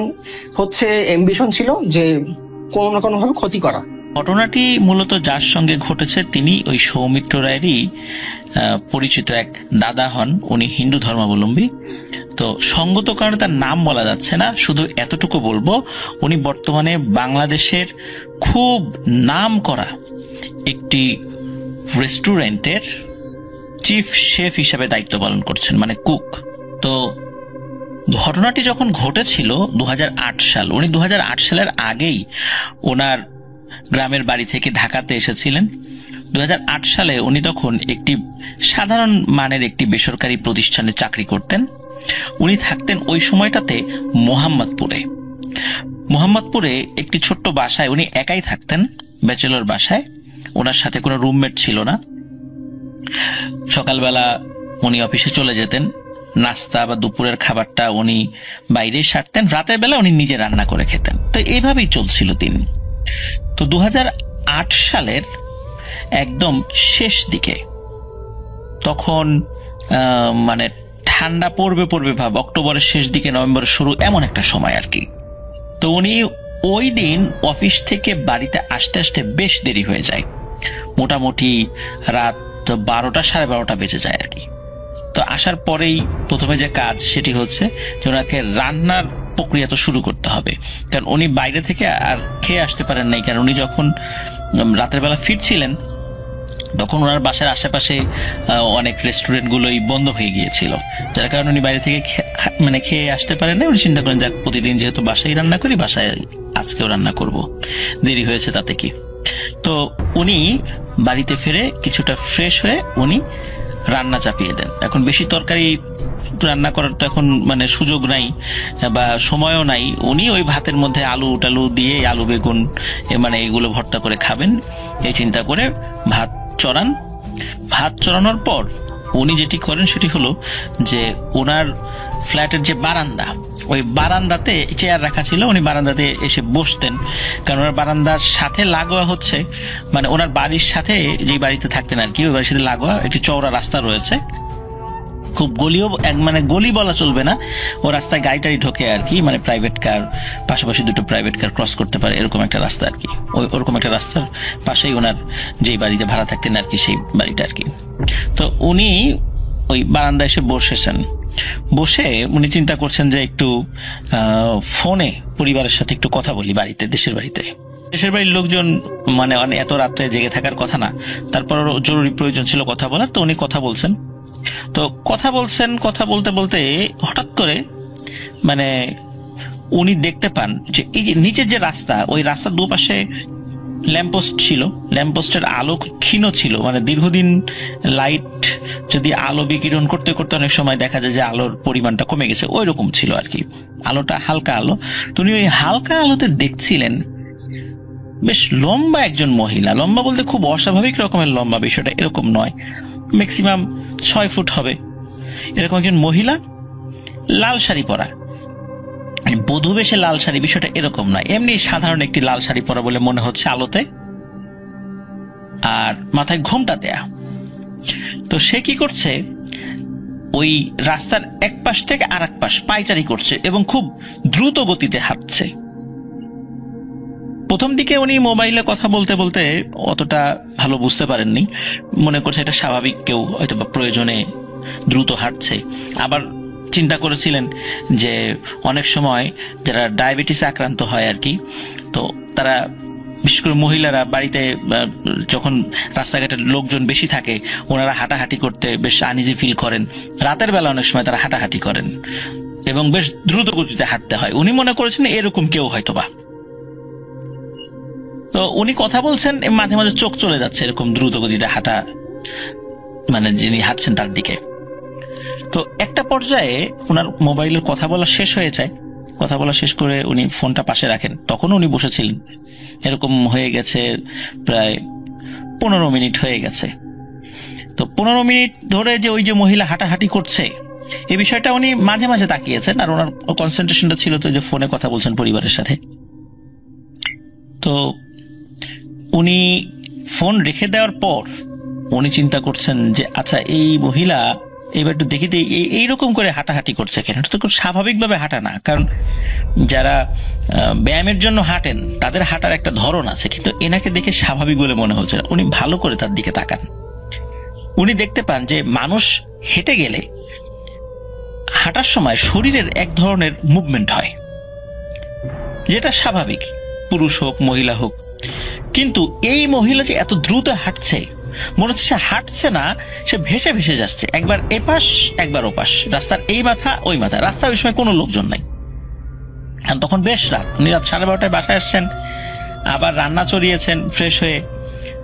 S3: হচ্ছে অ্যাম্বিশন ছিল যে কোনো না কোনো ভাবে ক্ষতি করা।
S2: ঘটনাটি মূলত যার সঙ্গে ঘটেছে তিনি ওই সৌমিত্র রায়েরই পরিচিত এক দাদা হন, উনি হিন্দু ধর্মাবলম্বী। তো সঙ্গত কারণে তার নাম বলা যাচ্ছে না, শুধু এতটুকু বলবো উনি বর্তমানে বাংলাদেশের খুব নাম করা একটি রেস্টুরেন্টের চিফ শেফ হিসাবে দায়িত্ব পালন করছেন, মানে কুক। তো ঘটনাটি যখন ঘটেছিল 2008 সাল, উনি 2008 সালের আগেই ওনার গ্রামের বাড়ি থেকে ঢাকাতে এসেছিলেন। 2008 সালে উনি তখন একটি সাধারণ মানের একটি বেসরকারি প্রতিষ্ঠানে চাকরি করতেন। উনি থাকতেন ওই সময়টাতে মোহাম্মদপুরে একটি ছোট্ট বাসায় উনি একাই থাকতেন, ব্যাচেলর বাসায়। ওনার সাথে কোনো রুমমেট ছিল না। সকালবেলা উনি অফিসে চলে যেতেন, নাস্তা বা দুপুরের খাবারটা উনি বাইরে সারতেন, রাতের বেলা উনি নিজে রান্না করে খেতেন। তো এইভাবেই চলছিল দিন। তো 2008 সালের একদম শেষ দিকে, তখন মানে ঠান্ডা পড়বে ভাব, অক্টোবরের শেষ দিকে নভেম্বরের শুরু, এমন একটা সময় আর কি। তো উনি ওই দিন অফিস থেকে বাড়িতে আসতে আসতে বেশ দেরি হয়ে যায়, মোটামুটি রাত 12টা 12:30 বেজে যায় আর কি। তো আসার পরেই প্রথমে যে কাজ সেটি হচ্ছে যে ওনাকে রান্নার প্রক্রিয়া তো শুরু করতে হবে, কারণ উনি বাইরে থেকে আর খেয়ে আসতে পারেন নাই। কারণ উনি যখন রাতের বেলা ফিরছিলেন তখন ওনার বাসার আশেপাশে অনেক রেস্টুরেন্টগুলোই বন্ধ হয়ে গিয়েছিল, যার কারণে উনি বাইরে থেকে মানে খেয়ে আসতে পারেন না। উনি চিন্তা করেন যাক প্রতিদিন যেহেতু বাসায় রান্না করি, বাসায় আজকেও রান্না করব, দেরি হয়েছে তাতে কি। তো উনি বাড়িতে ফিরে কিছুটা ফ্রেশ হয়ে উনি রান্না চাপিয়ে দেন। এখন বেশি তরকারি রান্না করার তো এখন মানে সুযোগ নাই বা সময়ও নাই। উনি ওই ভাতের মধ্যে আলু টালু দিয়ে আলু বেগুন মানে এগুলো ভর্তা করে খাবেন এই চিন্তা করে ভাত চড়ান। ভাত চড়ানোর পর উনি যেটি করেন সেটি হলো যে ওনার ফ্ল্যাটের যে বারান্দা, ওই বারান্দাতে চেয়ার রাখা ছিল, উনি বারান্দাতে এসে বসতেন। কারণ ওনার বারান্দার সাথে লাগোয়া হচ্ছে মানে ওনার বাড়ির সাথে, যেই বাড়িতে থাকতেন আর কি, ওই বাড়ির সাথে লাগোয়া একটি চওড়া রাস্তা রয়েছে। খুব গলিও মানে গলি বলা চলবে না, ও রাস্তায় গাড়ি টাড়ি ঢোকে আর কি, মানে প্রাইভেট কার পাশাপাশি দুটো প্রাইভেট কার ক্রস করতে পারে এরকম একটা রাস্তা আর কি। ওরকম একটা রাস্তার পাশেই ওনার যেই বাড়িতে ভাড়া থাকতেন আর কি, সেই বাড়িটা আর কি। তো উনি ওই বারান্দায় এসে বসেছেন। বসে উনি চিন্তা করছেন যে একটু ফোনে পরিবারের সাথে একটু কথা বলি বাড়িতে, দেশের বাড়িতে। দেশের বাড়ির লোকজন মানে এত রাত্রে জেগে থাকার কথা না, তারপর জরুরি প্রয়োজন ছিল কথা বলার, তো উনি কথা বলছেন। তো কথা বলছেন, কথা বলতে বলতে হঠাৎ করে মানে উনি দেখতে পান যে এই যে নিচের যে রাস্তা, ওই রাস্তার দুপাশে ল্যাম্পপোস্ট ছিল, ল্যাম্পপোস্টের আলো ক্ষীণ ছিল, মানে দীর্ঘদিন লাইট যদি আলো বিকিরণ করতে করতে অনেক সময় দেখা যায় যে আলোর পরিমাণটা কমে গেছে, ওই রকম ছিল আর কি, আলোটা হালকা আলো। তো উনি ওই হালকা আলোতে দেখছিলেন বেশ লম্বা একজন মহিলা, লম্বা বলতে খুব অস্বাভাবিক রকমের লম্বা, বিষয়টা এরকম নয়, ম্যাক্সিমাম 6 ফুট হবে এরকম একজন মহিলা, লাল শাড়ি পরা, বধূ বেশে লাল শাড়ি, বিষয়টা এরকম নয়, এমনি সাধারণ একটি লাল শাড়ি পরা বলে মনে হচ্ছে আলোতে, আর মাথায় ঘোমটা দেয়া। তো সে কি করছে, ওই রাস্তার এক পাশ থেকে আর এক পাশ পায়চারি করছে এবং খুব দ্রুত গতিতে হাঁটছে। প্রথম দিকে উনি মোবাইলে কথা বলতে বলতে অতটা ভালো বুঝতে পারেননি, মনে করছে এটা স্বাভাবিক, কেউ হয়তো বা প্রয়োজনে দ্রুত হাঁটছে। আবার চিন্তা করেছিলেন যে অনেক সময় যারা ডায়াবেটিসে আক্রান্ত হয় আর কি, তো তারা বিশেষ করে মহিলারা বাড়িতে যখন রাস্তাঘাটের লোকজন বেশি থাকে, ওনারা হাঁটাহাঁটি করতে বেশ আনইজি ফিল করেন, রাতের বেলা অনেক সময় তারা হাঁটাহাঁটি করেন এবং বেশ দ্রুত গতিতে হাঁটতে হয়। উনি মনে করেছেন এরকম কেউ হয়তোবা। তো উনি কথা বলছেন, মাঝে মাঝে চোখ চলে যাচ্ছে এরকম দ্রুত গতিতে হাঁটা, মানে যিনি হাঁটছেন তার দিকে। তো একটা পর্যায়ে ওনার মোবাইলের কথা বলা শেষ হয়ে যায়, কথা বলা শেষ করে উনি ফোনটা পাশে রাখেন, তখন উনি বসেছিলেন, এরকম হয়ে গেছে প্রায় 15 মিনিট হয়ে গেছে। তো 15 মিনিট ধরে যে ওই যে মহিলা হাঁটাহাঁটি করছে এই বিষয়টা উনি মাঝে মাঝে তাকিয়েছেন, আর ওনার কনসেন্ট্রেশনটা ছিল তো যে ফোনে কথা বলছেন পরিবারের সাথে। তো উনি ফোন রেখে দেওয়ার পর উনি চিন্তা করছেন যে আচ্ছা এই মহিলা এবার একটু দেখি এইরকম করে হাঁটাহাঁটি করছে কেন, এটা তো খুব স্বাভাবিকভাবে হাঁটা না, কারণ যারা ব্যায়ামের জন্য হাঁটেন তাদের হাঁটার একটা ধরন আছে, কিন্তু এনাকে দেখে স্বাভাবিক বলে মনে হচ্ছে না। উনি ভালো করে তার দিকে তাকান, উনি দেখতে পান যে মানুষ হেঁটে গেলে হাঁটার সময় শরীরের এক ধরনের মুভমেন্ট হয়, যেটা স্বাভাবিক, পুরুষ হোক মহিলা হোক। কিন্তু এই মহিলা যে এত দ্রুত হাঁটছে, মনে হচ্ছে সে হাঁটছে না, সে ভেসে ভেসে যাচ্ছে, একবার এপাশ একবার ওপাশ, রাস্তার এই মাথা ওই মাথা, রাস্তায় ওই সময় কোনো লোকজন নাই। আর তখন বেশ রাত, উনি রাত 12:30 বাসায় আসছেন, আবার রান্না চড়িয়েছেন ফ্রেশ হয়ে,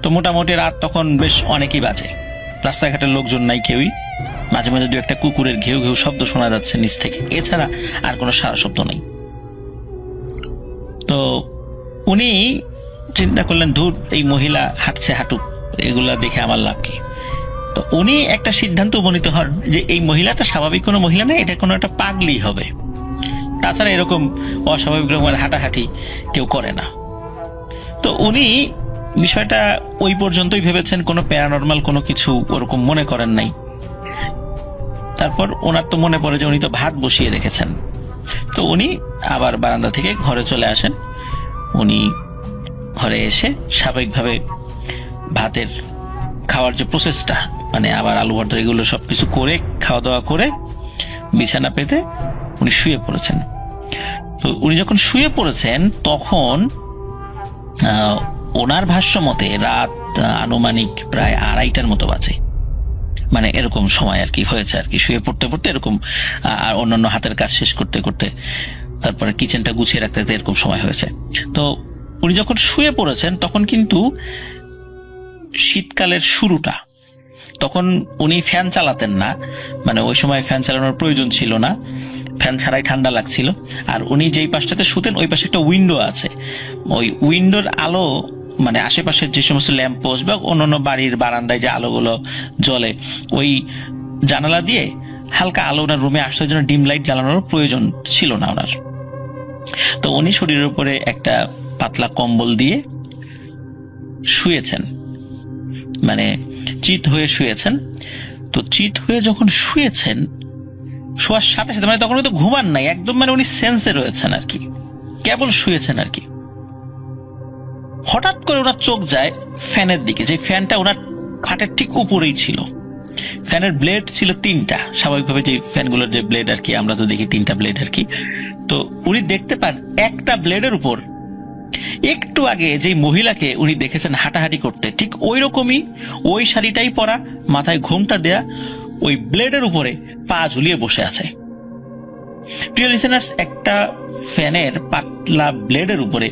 S2: তো মোটামুটি রাত তখন বেশ অনেকই বাজে, রাস্তাঘাটের লোকজন নাই কেউই, মাঝে মাঝে দু একটা কুকুরের ঘেউ ঘেউ শব্দ শোনা যাচ্ছে নিচ থেকে, এছাড়া আর কোনো সারা শব্দ নেই। তো উনি চিন্তা করলেন ধুর, এই মহিলা হাঁটছে হাঁটুক, এগুলা দেখে আমার লাভ কি। তো উনি একটা সিদ্ধান্ত উপনীত হন যে এই মহিলাটা স্বাভাবিক কোনো মহিলা না, এটা কোনো একটা পাগলি হবে, তাছাড়া এরকম অস্বাভাবিক রকমের হাঁটাহাঁটি কেউ করে না। তো উনি বিষয়টা ওই পর্যন্তই ভেবেছেন, কোনো প্যারানর্মাল কোনো কিছু ওরকম মনে করেন নাই। তারপর ওনার তো মনে পড়ে যে উনি তো ভাত বসিয়ে রেখেছেন, তো উনি আবার বারান্দা থেকে ঘরে চলে আসেন। উনি ঘরে এসে স্বাভাবিকভাবে ভাতের খাওয়ার যে প্রসেসটা, মানে আবার আলু ভর্তা এগুলো সবকিছু করে খাওয়া দাওয়া করে বিছানা পেতে উনি শুয়ে পড়েছেন। তো উনি যখন শুয়ে পড়েছেন তখন ওনার ভাষ্য মতে রাত আনুমানিক প্রায় 2:30টার মতো বাজে, মানে এরকম সময় আর কি হয়েছে আর কি, শুয়ে পড়তে পড়তে এরকম, আর অন্যান্য হাতের কাজ শেষ করতে করতে তারপরে কিচেনটা গুছিয়ে রাখতে রাখতে এরকম সময় হয়েছে। তো উনি যখন শুয়ে পড়েছেন তখন কিন্তু শীতকালের শুরুটা, তখন উনি ফ্যান চালাতেন না, মানে ওই সময় ফ্যান চালানোর প্রয়োজন ছিল না, ফ্যান ছাড়াই ঠান্ডা লাগছিল। আর উনি যেই পাশটাতে শুতেন ওই পাশে একটা উইন্ডো আছে, ওই উইন্ডোর আলো মানে আশেপাশের যে সমস্ত ল্যাম্প পোস্ট বা অন্যান্য বাড়ির বারান্দায় যে আলোগুলো জ্বলে ওই জানালা দিয়ে হালকা আলো ওনার রুমে আসতে জন্য ডিম লাইট জ্বালানোর প্রয়োজন ছিল না ওনার। তো উনি শরীরের উপরে একটা পাতলা কম্বল দিয়ে শুয়েছেন, মানে চিত হয়ে শুয়েছেন। তো চিত হয়ে যখন শুয়েছেন, শোয়ার সাথে সাথে মানে তখন তো ঘুমান নাই, একদম মানে উনি সেন্সে রয়েছেন আর কি, কেবল শুয়েছেন আর কি। হঠাৎ করে ওনার চোখ যায় ফ্যানের দিকে, যে ফ্যানটা ওনার খাটের ঠিক উপরেই ছিল। ফ্যানের ব্লেড ছিল 3টা, স্বাভাবিকভাবে যে ফ্যানগুলোর যে ব্লেড আর কি, আমরা তো দেখি 3টা ব্লেড আর কি। তো উনি দেখতে পান একটা ব্লেডের উপর একটু আগে যে মহিলাকে উনি দেখেছেন হাঁটাহাঁটি করতে, ঠিক ওই রকমই ওই শাড়িটাই পরা, মাথায় ঘোমটা দেয়া, ওই ব্লেডের উপরে পা ঝুলিয়ে বসে আছে। প্রিয় লিসেনার্স, একটা ফ্যানের পাতলা ব্লেডের উপরে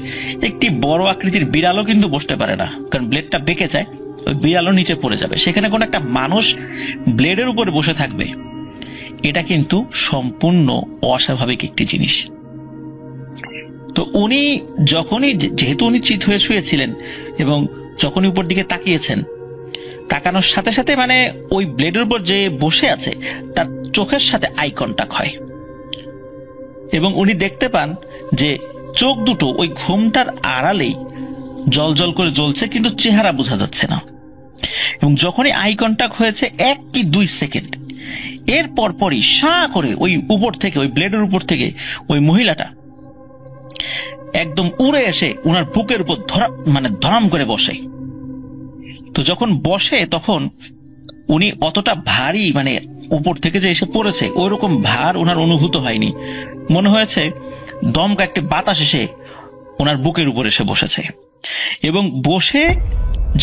S2: একটি বড় আকৃতির বিড়ালও কিন্তু বসতে পারে না, কারণ ব্লেডটা বেঁকে যায়, ওই বিড়ালও নিচে পড়ে যাবে। সেখানে কোন একটা মানুষ ব্লেডের উপরে বসে থাকবে, এটা কিন্তু সম্পূর্ণ অস্বাভাবিক একটি জিনিস। তো উনি যখনই, যেহেতু উনি চিত হয়ে শুয়েছিলেন এবং যখনই উপর দিকে তাকিয়েছেন, তাকানোর সাথে সাথে মানে ওই ব্লেডের উপর যে বসে আছে তার চোখের সাথে আই কন্টাক্ট হয় এবং উনি দেখতে পান যে চোখ দুটো ওই ঘুমটার আড়ালেই জল জল করে জ্বলছে, কিন্তু চেহারা বোঝা যাচ্ছে না। এবং যখনই আই কন্টাক্ট হয়েছে 1 কি 2 সেকেন্ড, এর পরপরই শাঁ করে ওই উপর থেকে, ওই ব্লেডের উপর থেকে ওই মহিলাটা একদম উড়ে এসে ওনার বুকের উপর ধরাম করে বসে। তো যখন বসে তখন উনি অতটা ভারী, মানে উপর থেকে যে এসে পড়েছে ওই রকম ভার ওনার অনুভূত হয়নি, মনে হয়েছে দমকা একটা বাতাস এসে ওনার বুকের উপর এসে বসেছে এবং বসে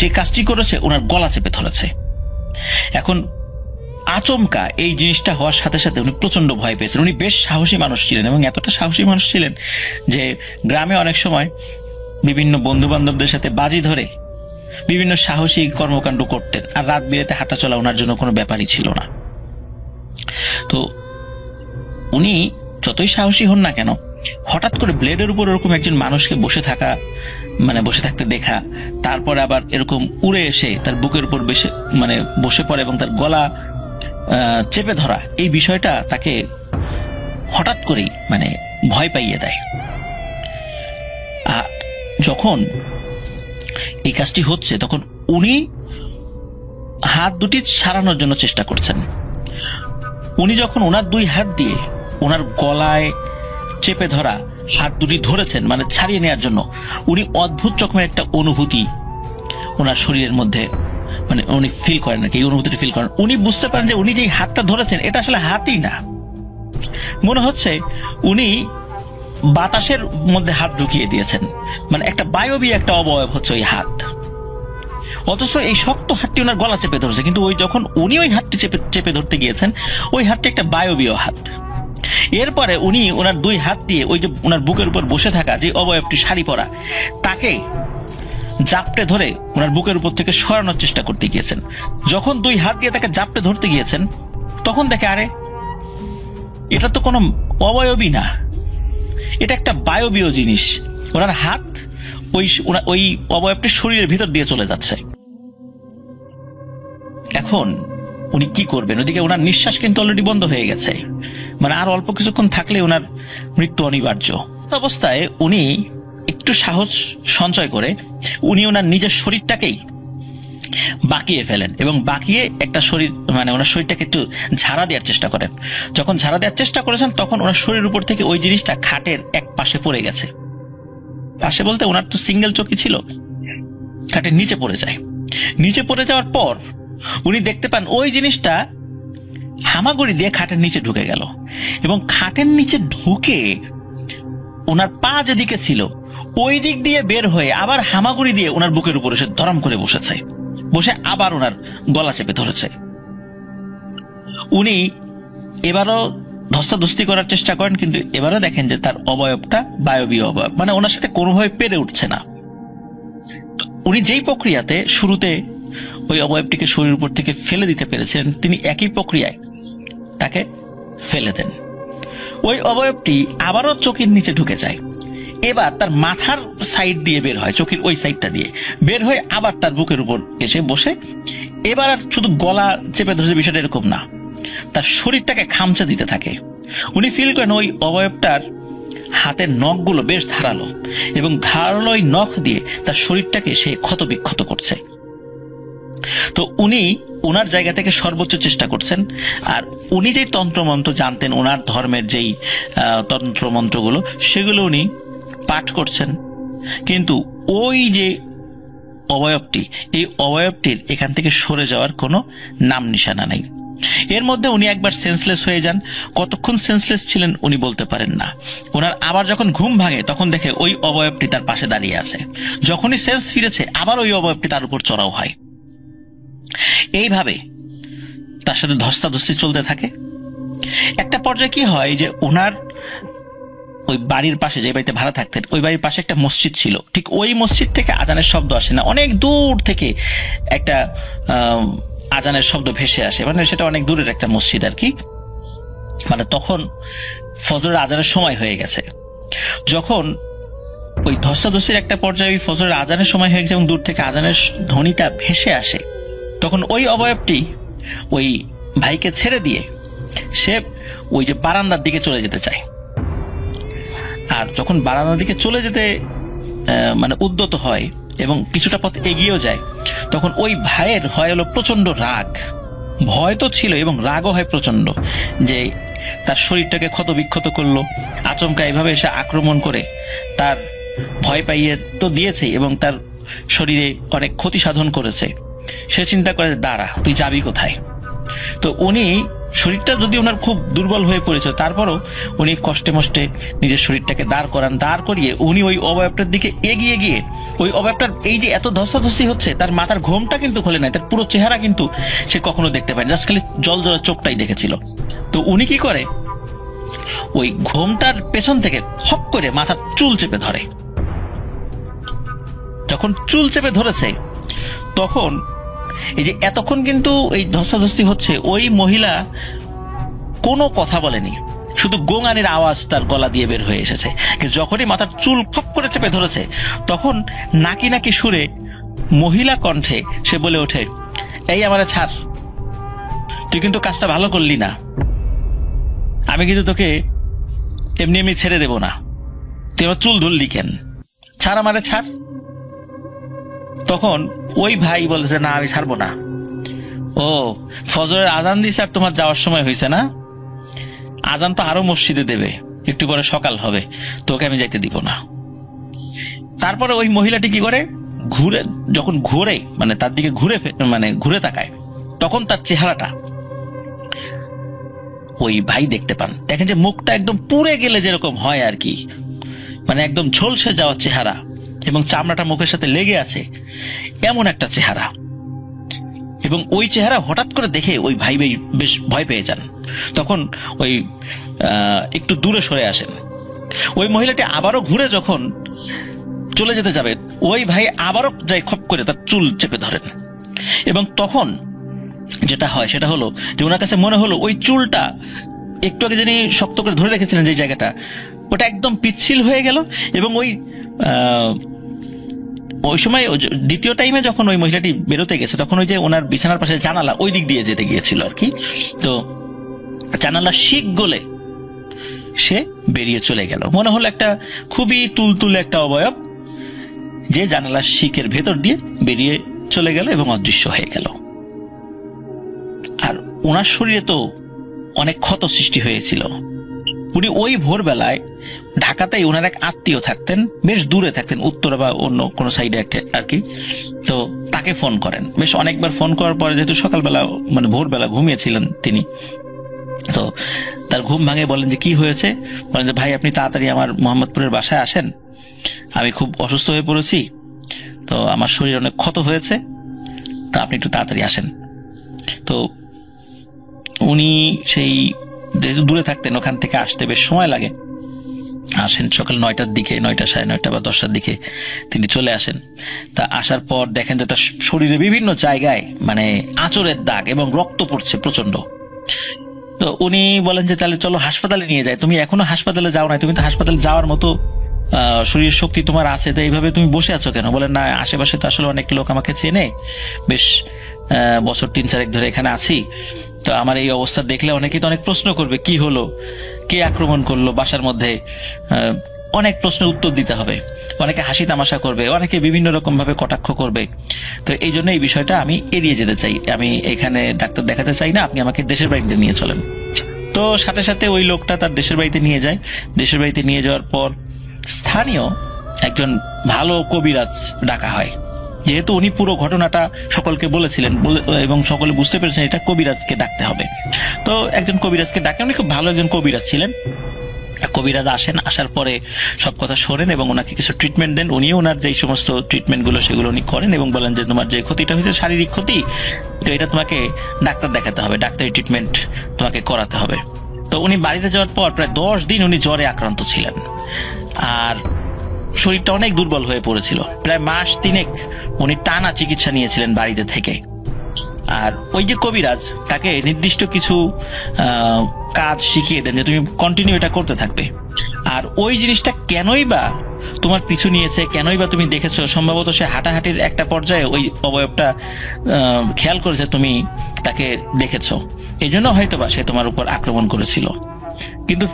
S2: যে কাজটি করেছে ওনার গলা চেপে ধরেছে। এখন আচমকা এই জিনিসটা হওয়ার সাথে সাথে উনি প্রচন্ড ভয় পেয়েছেন। উনি বেশ সাহসী মানুষ ছিলেন এবং এতটা সাহসী মানুষ ছিলেন যে গ্রামে অনেক সময় বিভিন্ন বন্ধু বান্ধবদের সাথে বাজি ধরে বিভিন্ন সাহসী কর্মকাণ্ড করতেন, আর রাত বিরেতে হাঁটা চলা ওনার জন্য কোনো ব্যাপারই ছিল না। তো উনি যতই সাহসী হন না কেন, হঠাৎ করে ব্লেডের উপর এরকম একজন মানুষকে বসে থাকতে দেখা, তারপরে আবার এরকম উড়ে এসে তার বুকের উপর বসে পড়ে এবং তার গলা চেপে ধরা, এই বিষয়টা তাকে হঠাৎ করেই ভয় পাইয়ে দেয়। আর যখন এই কাজটি হচ্ছে তখন উনি হাত দুটি ছাড়ানোর জন্য চেষ্টা করছেন। উনি যখন ওনার 2 হাত দিয়ে ওনার গলায় চেপে ধরা হাত দুটি ধরেছেন, ছাড়িয়ে নেওয়ার জন্য, উনি অদ্ভুত রকমের একটা অনুভূতি ওনার শরীরের মধ্যে উনি ফিল করেন নাকি, এই অনুভূতিটা ফিল করেন। উনি বুঝতে পারেন যে উনি যে হাতটা ধরেছেন এটা আসলে হাতই না, মনে হচ্ছে উনি বাতাসের মধ্যে হাত ঢুকিয়ে দিয়েছেন, একটা বায়বীয় একটা অবয়ব হচ্ছে ওই হাত। অথচ এই শক্ত হাতটি ওনার গলা চেপে ধরেছে, কিন্তু ওই যখন উনি ওই হাতটি চেপে ধরতে গিয়েছেন ওই হাতটি একটা বায়বীয় হাত। এরপরে উনি ওনার 2 হাত দিয়ে ওই যে ওনার বুকের উপর বসে থাকা যে অবয়বটি শাড়ি পরা, তাকে জাপটে ধরে ওনার বুকের উপর থেকে সরানোর চেষ্টা করতে গিয়েছেন। যখন 2 হাত দিয়ে তাকে জাপটে ধরতে গিয়েছেন তখন দেখে আরে এটা তো কোনো অবয়বই না, এটা একটা বায়বীয় জিনিস। ওনার হাত ওই অবয়বটি শরীরের ভিতর দিয়ে চলে যাচ্ছে। এখন উনি কি করবেন? ওদিকে ওনার নিঃশ্বাস কিন্তু অলরেডি বন্ধ হয়ে গেছে, আর অল্প কিছুক্ষণ থাকলে ওনার মৃত্যু অনিবার্য অবস্থায় উনি একটু সাহস সঞ্চয় করে উনি ওনার নিজের শরীরটাকেই বাঁকিয়ে ফেলেন এবং বাঁকিয়ে একটা শরীর ওনার শরীরটাকে একটু ঝাড়া দেওয়ার চেষ্টা করেন। যখন ঝাড়া দেওয়ার চেষ্টা করেছেন তখন ওনার শরীরের উপর থেকে ওই জিনিসটা খাটের এক পাশে পড়ে গেছে। পাশে বলতে ওনার তো সিঙ্গেল চৌকি ছিল, খাটের নিচে পড়ে যায়। নিচে পড়ে যাওয়ার পর উনি দেখতে পান ওই জিনিসটা হামাগুড়ি দিয়ে খাটের নিচে ঢুকে গেল এবং খাটের নিচে ঢুকে ওনার পা যেদিকে ছিল ওই দিক দিয়ে বের হয়ে আবার হামাগুড়ি দিয়ে ওনার বুকের উপর এসে ধরাম করে বসেছে, বসে আবার ওনার গলা চেপে ধরেছে। উনি এবারও ধস্তাধস্তি করার চেষ্টা করেন, কিন্তু এবারও দেখেন যে তার অবয়বটা বায়বীয় অবয়ব, ওনার সাথে কোনোভাবে পেরে উঠছে না। উনি যেই প্রক্রিয়াতে শুরুতে ওই অবয়বটিকে শরীরের উপর থেকে ফেলে দিতে পেরেছিলেন, তিনি একই প্রক্রিয়ায় তাকে ফেলে দেন। ওই অবয়বটি আবারও চোখের নিচে ঢুকে যায়, এবার তার মাথার সাইড দিয়ে বের হয়, চোখের ওই সাইডটা দিয়ে বের হয়ে আবার তার বুকের উপর এসে বসে। এবার আর শুধু গলা চেপে ধরেছে বিষয়টা এরকম না, তার শরীরটাকে খামচা দিতে থাকে। উনি ফিল করেন ওই অবয়বটার হাতের নখগুলো বেশ ধারালো, এবং ধারালো ওই নখ দিয়ে তার শরীরটাকে সে ক্ষত বিক্ষত করছে। তো উনি ওনার জায়গা থেকে সর্বোচ্চ চেষ্টা করছেন। আর উনি যেই তন্ত্রমন্ত্র জানতেন, ওনার ধর্মের যেই তন্ত্রমন্ত্রগুলো, সেগুলো উনি পাঠ করছেন। কিন্তু ওই যে অবয়বটি, এই অবয়বটির এখান থেকে সরে যাওয়ার কোনো নাম নিশানা নেই। এর মধ্যে উনি একবার সেন্সলেস হয়ে যান। কতক্ষণ সেন্সলেস ছিলেন উনি বলতে পারেন না। ওনার আবার যখন ঘুম ভাঙে তখন দেখে ওই অবয়বটি তার পাশে দাঁড়িয়ে আছে। যখনই সেন্স ফিরেছে আবার ওই অবয়বটি তার উপর চড়াও হয়। এইভাবে তার সাথে ধস্তাধস্তি চলতে থাকে। একটা পর্যায়ে কি হয় যে ওনার ওই বাড়ির পাশে, যে বাড়িতে ভাড়া থাকতেন, ওই বাড়ির পাশে একটা মসজিদ ছিল। ঠিক ওই মসজিদ থেকে আজানের শব্দ আসে না, অনেক দূর থেকে একটা আজানের শব্দ ভেসে আসে। মানে সেটা অনেক দূরের একটা মসজিদ আর কি। মানে তখন ফজরের আজানের সময় হয়ে গেছে। যখন ওই ধস্তাধস্তির একটা পর্যায়ে ওই ফজরের আজানের সময় হয়ে গেছে এবং দূর থেকে আজানের ধ্বনিটা ভেসে আসে, তখন ওই অবয়বটি ওই ভাইকে ছেড়ে দিয়ে সে ওই যে বারান্দার দিকে চলে যেতে চায়। আর যখন বারান্দার দিকে চলে যেতে মানে উদ্যত হয় এবং কিছুটা পথ এগিয়েও যায়, তখন ওই ভাইয়ের হয় হলো প্রচন্ড রাগ। ভয় তো ছিল এবং রাগও হয় প্রচন্ড, যে তার শরীরটাকে ক্ষত বিক্ষত করলো, আচমকা এভাবে এসে আক্রমণ করে তার ভয় পাইয়ে তো দিয়েছে এবং তার শরীরে অনেক ক্ষতি সাধন করেছে। সে চিন্তা করে, দাঁড়া, তুই যাবি কোথায়? তো উনি, শরীরটা যদি ওনার খুব দুর্বল হয়ে পড়েছে, তারপরও উনি কষ্টে মষ্টে নিজের শরীরটাকে দাঁড় করান। দাঁড় করিয়ে উনি ওই অবয়বটার দিকে এগিয়ে গিয়ে ওই অবয়বটার এই যে এত ধস্তাধস্তি হচ্ছে, তার মাথার ঘোমটা কিন্তু খোলে নাই, তার পুরো চেহারা কিন্তু সে কখনো দেখতে পায়নি, জাস্ট খালি জল জল চোখটাই দেখেছিল। তো উনি কি করে, ওই ঘোমটার পেছন থেকে খপ করে মাথার চুল চেপে ধরে। যখন চুল চেপে ধরেছে, তখন এই যে এতক্ষণ কিন্তু এই ধস্তাধস্তি হচ্ছে, ওই মহিলা কোনো কথা বলেনি, শুধু গোঙানির আওয়াজ তার গলা দিয়ে বের হয়ে এসেছে। কিন্তু যখনই মাথার চুল খপ করে চেপে ধরেছে, তখন নাকি নাকি সুরে মহিলা কণ্ঠে সে বলে ওঠে, এই আমারে ছাড়, তুই কিন্তু কাজটা ভালো করলি না, আমি কিন্তু তোকে এমনি এমনি ছেড়ে দেব না, তুই আমার চুল ধরলি কেন, ছাড় আমারে ছাড়। তখন ওই ভাই বলেছে, না আমি ছাড়বো না। ও, ফজরের আজান দিছে আর তোমার যাওয়ার সময় হয়েছে না? আজান তো আরো মসজিদে দেবে, একটু পরে সকাল হবে, তোকে আমি যাইতে দিব না। তারপরে ওই মহিলাটি কি করে, ঘুরে, যখন ঘুরে মানে তার দিকে ঘুরে তাকায়, তখন তার চেহারাটা ওই ভাই দেখতে পান। দেখেন যে মুখটা একদম পুড়ে গেলে যেরকম হয় আর কি, মানে একদম ঝলসে যাওয়া চেহারা এবং চামড়াটা মুখের সাথে লেগে আছে, এমন একটা চেহারা। এবং ওই চেহারা হঠাৎ করে দেখে ওই ভাই বেশ ভয় পেয়ে যান। তখন ওই একটু দূরে সরে আসেন। ওই মহিলাটি আবারও ঘুরে যখন চলে যেতে যাবে, ওই ভাই আবারও যাই খপ করে তার চুল চেপে ধরেন। এবং তখন যেটা হয় সেটা হলো যে ওনার কাছে মনে হলো ওই চুলটা একটু আগে যিনি শক্ত করে ধরে রেখেছিলেন যে জায়গাটা, ওটা একদম পিচ্ছিল হয়ে গেল। এবং ওই সময় দ্বিতীয় টাইমে যখন ওই মহিলাটি বেরোতে গেছে, তখন ওই যে ওনার বিছানার পাশে জানালা, ওই দিক দিয়ে যেতে গিয়েছিল আর কি। তো জানালা শিক গলে সে বেরিয়ে চলে গেল। মনে হলো একটা খুবই তুলতুলে একটা অবয়ব যে জানালার শিকের ভেতর দিয়ে বেরিয়ে চলে গেল এবং অদৃশ্য হয়ে গেল। আর ওনার শরীরে তো অনেক ক্ষত সৃষ্টি হয়েছিল। উনি ওই ভোরবেলায় ঢাকাতেই ওনার এক আত্মীয় থাকতেন, বেশ দূরে থাকতেন, উত্তরা বা অন্য কোনো সাইডে একটা আর কি। তো তাকে ফোন করেন, বেশ অনেকবার ফোন করার পরে, যেহেতু সকালবেলা মানে ভোরবেলা ঘুমিয়েছিলেন তিনি, তো তার ঘুম ভাঙে বলেন যে কি হয়েছে। বলেন যে ভাই, আপনি তাড়াতাড়ি আমার মোহাম্মদপুরের বাসায় আসেন, আমি খুব অসুস্থ হয়ে পড়েছি, তো আমার শরীর অনেক ক্ষত হয়েছে, তা আপনি একটু তাড়াতাড়ি আসেন। তো উনি সেই যেহেতু দূরে থাকতেন, ওখান থেকে আসতে বেশ সময় লাগে। আসেন সকাল 9টার দিকে, 9টা, 9:30 বা 10টার দিকে তিনি চলে আসেন। তা আসার পর দেখেন যে তার শরীরে বিভিন্ন জায়গায় মানে আঁচড়ের দাগ এবং রক্ত পড়ছে প্রচন্ড। তো উনি বলেন যে তাহলে চলো হাসপাতালে নিয়ে যায়, তুমি এখনো হাসপাতালে যাও না, তুমি তো হাসপাতালে যাওয়ার মতো শরীর শক্তি তোমার আছে, তো এইভাবে তুমি বসে আছো কেন? বলেন না, আশেপাশে তো আসলে অনেক লোক আমাকে চেনে, বেশ বছর 3-4 ধরে এখানে আছি, তো আমার এই অবস্থা দেখলে অনেকেই তো অনেক প্রশ্ন করবে, কি হলো, কে আক্রমণ করলো বাসার মধ্যে, অনেক প্রশ্নের উত্তর দিতে হবে, অনেকে হাসি তামাশা করবে, অনেকে বিভিন্ন রকম ভাবে কটাক্ষ করবে। তো এই জন্য এই বিষয়টা আমি এড়িয়ে যেতে চাই, আমি এখানে ডাক্তার দেখাতে চাই না, আপনি আমাকে দেশের বাড়িতে নিয়ে চলেন। তো সাথে সাথে ওই লোকটা তার দেশের বাড়িতে নিয়ে যায়। দেশের বাড়িতে নিয়ে যাওয়ার পর স্থানীয় একজন ভালো কবিরাজ ডাকা হয়, যেহেতু উনি পুরো ঘটনাটা সকলকে বলেছিলেন এবং সকলে বুঝতে পেরেছেন এটা কবিরাজকে ডাকতে হবে। তো একজন কবিরাজকে ডাকে, উনি খুব ভালো একজন কবিরাজ ছিলেন। কবিরাজ আসেন, আসার পরে সব কথা শোনেন এবং ওনাকে কিছু ট্রিটমেন্ট দেন। উনিও ওনার যে সমস্ত ট্রিটমেন্টগুলো সেগুলো উনি করেন এবং বলেন যে তোমার যে ক্ষতিটা হয়েছে শারীরিক ক্ষতি, তো এটা তোমাকে ডাক্তার দেখাতে হবে, ডাক্তারি ট্রিটমেন্ট তোমাকে করাতে হবে। তো উনি বাড়িতে যাওয়ার পর প্রায় 10 দিন উনি জ্বরে আক্রান্ত ছিলেন আর শরীরটা অনেক দুর্বল হয়ে পড়েছিল। প্রায় মাস 3 উনি টানা চিকিৎসা নিয়েছিলেন বাড়িতে থেকে। আর ওই যে কবিরাজ তাকে নির্দিষ্ট কিছু কাজ শিখিয়ে দেন যে তুমি কন্টিনিউ এটা করতে থাকবে। আর ওই জিনিসটা কেনই বা তোমার পিছু নিয়েছে, কেনই বা তুমি দেখেছো, সম্ভবত সে হাঁটাহাঁটির একটা পর্যায়ে ওই অবয়বটা খেয়াল করেছে, তুমি তাকে দেখেছো, এই জন্য হয়তো বা সে তোমার উপর আক্রমণ করেছিল। কিন্তু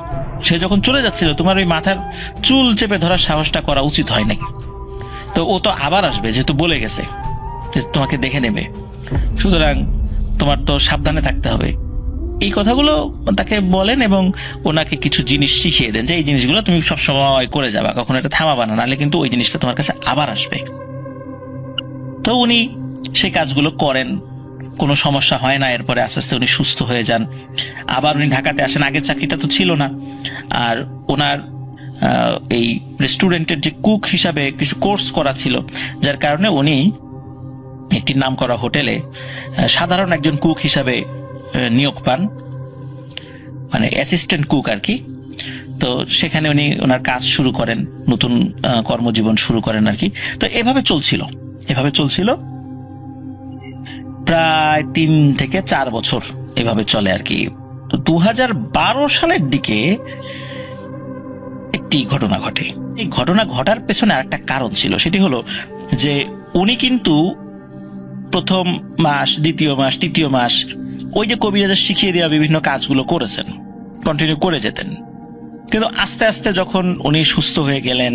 S2: সে যখন চলে যাচ্ছিল তোমার ওই মাথার চুল চেপে ধরার সাহসটা করা উচিত হয় নাই। তো ও তো আবার আসবে, যেহেতু বলে গেছে যে তোমাকে দেখে নেবে, সুতরাং তোমার তো সাবধানে থাকতে হবে। এই কথাগুলো তাকে বলেন এবং ওনাকে কিছু জিনিস শিখিয়ে দেন যে এই জিনিসগুলো তুমি সবসময় করে যাবা, কখনো এটা থামাবা না, নাহলে কিন্তু ওই জিনিসটা তোমার কাছে আবার আসবে। তো উনি সেই কাজগুলো করেন, কোনো সমস্যা হয় না। এরপরে আস্তে আস্তে উনি সুস্থ হয়ে যান। আবার উনি ঢাকাতে আসেন, আগের চাকরিটা তো ছিল না। আর ওনার এই রেস্টুরেন্টের যে কুক হিসাবে কিছু কোর্স করা ছিল, যার কারণে উনি একটি নামকরা হোটেলে সাধারণ একজন কুক হিসাবে নিয়োগ পান, মানে অ্যাসিস্ট্যান্ট কুক আর কি। তো সেখানে উনি ওনার কাজ শুরু করেন, নতুন কর্মজীবন শুরু করেন আর কি। তো এভাবে চলছিল প্রায় 3 থেকে 4 বছর এভাবে চলে আর কি। তো 2012 সালের দিকে একটি ঘটনা ঘটে। এই ঘটনা ঘটার পেছনে আরেকটা কারণ ছিল, সেটি হলো যে উনি কিন্তু প্রথম মাস, দ্বিতীয় মাস, তৃতীয় মাস ওই যে কবিরাজের শিখিয়ে দেওয়া বিভিন্ন কাজগুলো করেছেন, কন্টিনিউ করে যেতেন। কিন্তু আস্তে আস্তে যখন উনি সুস্থ হয়ে গেলেন,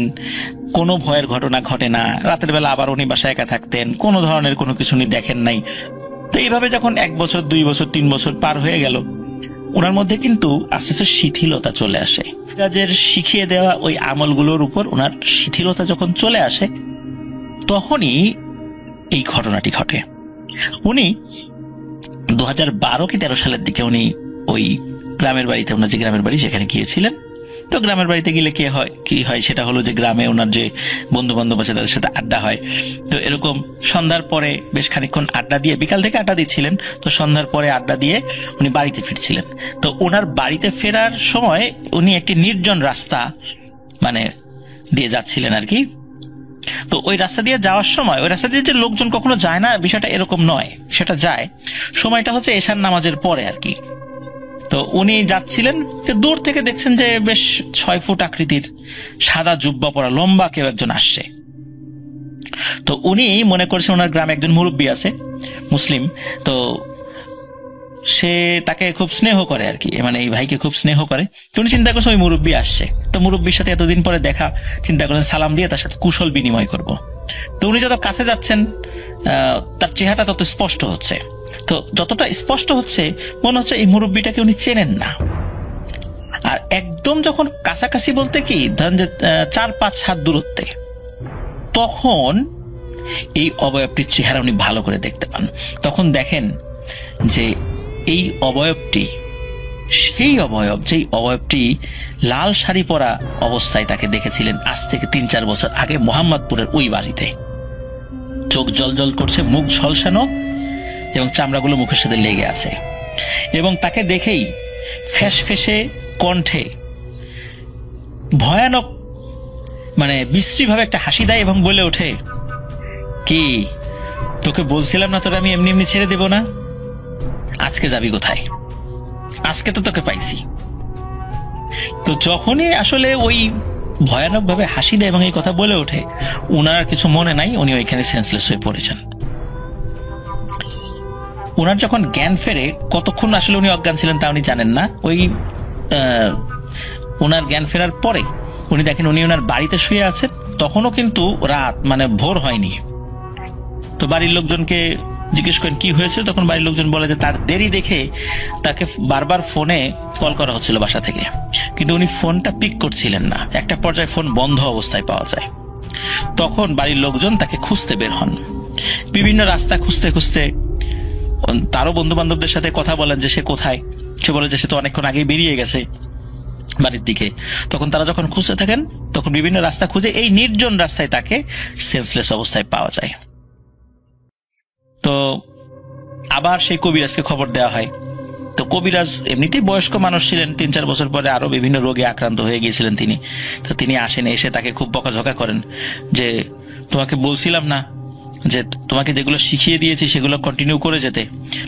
S2: কোনো ভয়ের ঘটনা ঘটে না, রাতের বেলা আবার উনি বাসায় একা থাকতেন, কোনো ধরনের কোনো কিছু উনি দেখেন নাই। তো এইভাবে যখন 1 বছর, 2 বছর, 3 বছর পার হয়ে গেল, ওনার মধ্যে কিন্তু আস্তে আস্তে শিথিলতা চলে আসে। কবিরাজের শিখিয়ে দেওয়া ওই আমলগুলোর উপর ওনার শিথিলতা যখন চলে আসে, তখনই এই ঘটনাটি ঘটে। উনি 2012 কি 13 সালের দিকে উনি ওই গ্রামের বাড়িতে, ওনার যে গ্রামের বাড়ি সেখানে গিয়েছিলেন। তো গ্রামের বাড়িতে গেলে কি হয় সেটা হলো যে গ্রামে ওনার যে বন্ধু বান্ধব আছে তাদের সাথে আড্ডা হয়। তো এরকম সন্ধ্যার পরে বেশ খানিকক্ষণ আড্ডা দিয়ে, বিকাল থেকে আড্ডা দিচ্ছিলেন, তো সন্ধ্যার পরে আড্ডা দিয়ে উনি বাড়িতে ফিরছিলেন। তো ওনার বাড়িতে ফেরার সময় উনি একটি নির্জন রাস্তা মানে দিয়ে যাচ্ছিলেন আর কি। তো ওই রাস্তা দিয়ে যাওয়ার সময়, ওই রাস্তা দিয়ে যে লোকজন কখনো যায় না বিষয়টা এরকম নয়, সেটা যায়। সময়টা হচ্ছে এশার নামাজের পরে আর কি। তো উনি যাচ্ছিলেন, দূর থেকে দেখছেন যে বেশ 6 ফুট আকৃতির সাদা জুব্বা পরা লম্বা কেউ একজন আসছে। তো উনি মনে করছেন ওনার গ্রামে একজন মুরব্বী আছে মুসলিম, তো সে তাকে খুব স্নেহ করে আর কি, মানে এই ভাইকে খুব স্নেহ করে। তো উনি চিন্তা করছেন ওই মুরব্বী আসছে, তো মুরব্বীর সাথে এতদিন পরে দেখা, চিন্তা করেন সালাম দিয়ে তার সাথে কুশল বিনিময় করব। তো উনি যত কাছে যাচ্ছেন তার চেহারাটা তত স্পষ্ট হচ্ছে। তো যতটা স্পষ্ট হচ্ছে মনে হচ্ছে এই মুরব্বীটাকে উনি চেনেন না। আর একদম যখন কাছাকাছি বলতে কি ধরেন যে 4-5 হাত দূরত্বে, তখন এই অবয়বটির চেহারা উনি ভালো করে দেখতে পান। তখন দেখেন যে এই অবয়বটি সেই অবয়ব, যেই অবয়বটি লাল শাড়ি পরা অবস্থায় তাকে দেখেছিলেন আজ থেকে 3-4 বছর আগে মোহাম্মদপুরের ওই বাড়িতে। চোখ জল করছে, মুখ ঝলসানো এবং চামড়াগুলো মুখের সাথে লেগে আছে। এবং তাকে দেখেই ফ্যাসফেসে কণ্ঠে ভয়ানক মানে বিশ্রীভাবে একটা হাসি দেয় এবং বলে ওঠে, কি তোকে বলছিলাম না তোরা আমি এমনি এমনি ছেড়ে দেব না, আজকে যাবি কোথায়, আজকে তো তোকে পাইছি। তো যখনই আসলে ওই ভয়ানক ভাবে হাসি দেয় এবং এই কথা বলে ওঠে, উনার কিছু মনে নাই, উনি ওইখানে সেন্সলেস হয়ে পড়েছেন। উনার যখন জ্ঞান ফেরে, কতক্ষণ আসলে উনি অজ্ঞান ছিলেন তা উনি জানেন না। ওই উনার জ্ঞান ফেরার পরে উনি দেখেন উনি ওনার বাড়িতে শুয়ে আছেন, তখনও কিন্তু রাত মানে ভোর হয়নি। তো বাড়ির লোকজনকে জিজ্ঞেস করেন কি হয়েছে, তখন বাড়ির লোকজন বলে যে তার দেরি দেখে তাকে বারবার ফোনে কল করা হচ্ছিল বাসা থেকে, কিন্তু উনি ফোনটা পিক করছিলেন না। একটা পর্যায়ে ফোন বন্ধ অবস্থায় পাওয়া যায়। তখন বাড়ির লোকজন তাকে খুঁজতে বের হন। বিভিন্ন রাস্তা খুঁজতে খুঁজতে তারও বন্ধু বান্ধবদের সাথে কথা বলেন যে সে কোথায়। সে বলে যে সে তো অনেকক্ষণ আগেই বেরিয়ে গেছে বাড়ির দিকে। তখন তারা যখন খুঁজতে থাকেন, তখন বিভিন্ন রাস্তা খুঁজে এই নির্জন রাস্তায় তাকে সেন্সলেস অবস্থায় পাওয়া যায়। তো আবার সেই কবিরাজকে খবর দেওয়া হয়। তো কবিরাজ এমনিতেই বয়স্ক মানুষ ছিলেন, 3-4 বছর পরে আরো বিভিন্ন রোগে আক্রান্ত হয়ে গিয়েছিলেন তিনি। তো তিনি আসেন, এসে তাকে খুব বকাঝকা করেন যে তোমাকে বলছিলাম না যে তোমাকে যেগুলো শিখিয়ে দিয়েছি সেগুলো কন্টিনিউ করে যেতে,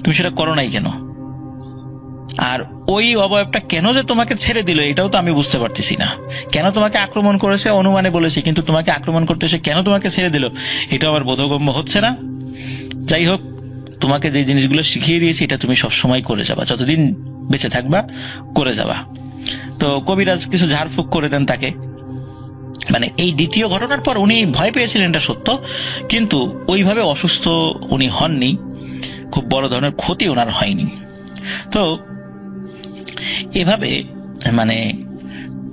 S2: তুমি সেটা করো নাই কেন? আর ওই অবয়বটা কেন যে তোমাকে ছেড়ে দিল এটাও তো আমি বুঝতে পারতেছি না। কেন তোমাকে আক্রমণ করেছে অনুমানে বলেছি, কিন্তু তোমাকে আক্রমণ করতে এসে কেন তোমাকে ছেড়ে দিল এটা আমার বোধগম্য হচ্ছে না। যাই হোক, তোমাকে যে জিনিসগুলো শিখিয়ে দিয়েছি এটা তুমি সবসময় করে যাবা, যতদিন বেঁচে থাকবা করে যাবা। তো কবিরাজ কিছু ঝাড়ফুঁক করে দেন তাকে। মানে এই দ্বিতীয় ঘটনার পর উনি ভয় পেয়েছিলেন, এটা সত্য, কিন্তু ওইভাবে অসুস্থ উনি হননি, খুব বড় ধরনের ক্ষতি ওনার হয়নি। তো এভাবে মানে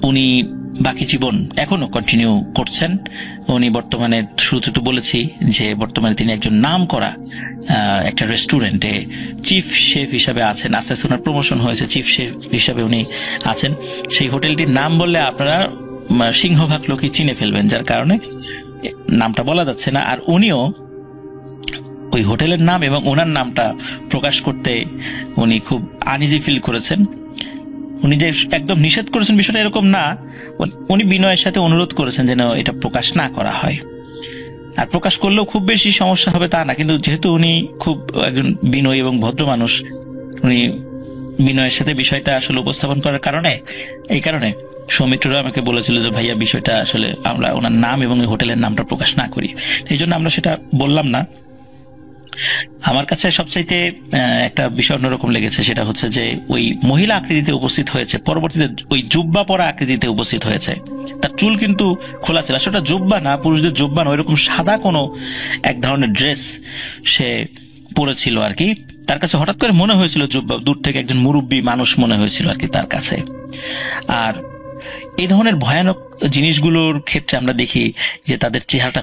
S2: উনি বাকি জীবন এখনো কন্টিনিউ করছেন। উনি বর্তমানে শুরুতে তো বলেছি যে বর্তমানে তিনি একজন নাম করা একটা রেস্টুরেন্টে চিফ শেফ হিসাবে আছেন। আস্তে আস্তে ওনার প্রমোশন হয়েছে, চিফ শেফ হিসাবে উনি আছেন। সেই হোটেলটির নাম বললে আপনারা সিংহভাগ লোকই চিনে ফেলবেন, যার কারণে নামটা বলা যাচ্ছে না। আর উনিও ওই হোটেলের নাম এবং ওনার নামটা প্রকাশ করতে উনি খুব আনইজি ফিল করেছেন। উনি যে একদম নিষেধ করেছেন বিষয়টা এরকম না, উনি বিনয়ের সাথে অনুরোধ করেছেন যেন এটা প্রকাশ না করা হয়। আর প্রকাশ করলেও খুব বেশি সমস্যা হবে তা না, কিন্তু যেহেতু উনি খুব একজন বিনয়ী এবং ভদ্র মানুষ, উনি বিনয়ের সাথে বিষয়টা আসলে উপস্থাপন করার কারণে, এই কারণে সৌমিত্ররা আমাকে বলেছিল যে ভাইয়া বিষয়টা আসলে আমরা ওনার নাম এবং ওই হোটেলের নামটা প্রকাশ না করি, এই জন্য আমরা সেটা বললাম না। আমার কাছে সবচাইতে একটা বিষয় অন্যরকম লেগেছে, সেটা হচ্ছে যে ওই মহিলা আকৃতিতে উপস্থিত হয়েছে, পরবর্তীতে ওই জুব্বা পরা আকৃতিতে উপস্থিত হয়েছে। তার চুল কিন্তু খোলা ছিল, সেটা জুব্বা না, পুরুষদের জুব্বা না, ওইরকম সাদা কোনো এক ধরনের ড্রেস সে পরেছিল আর কি। তার কাছে হঠাৎ করে মনে হয়েছিল জুব্বা, দূর থেকে একজন মুরব্বী মানুষ মনে হয়েছিল আর কি তার কাছে। আর এই ধরনের ভয়ানক জিনিসগুলোর ক্ষেত্রে আমরা দেখি যে তাদের চেহারাটা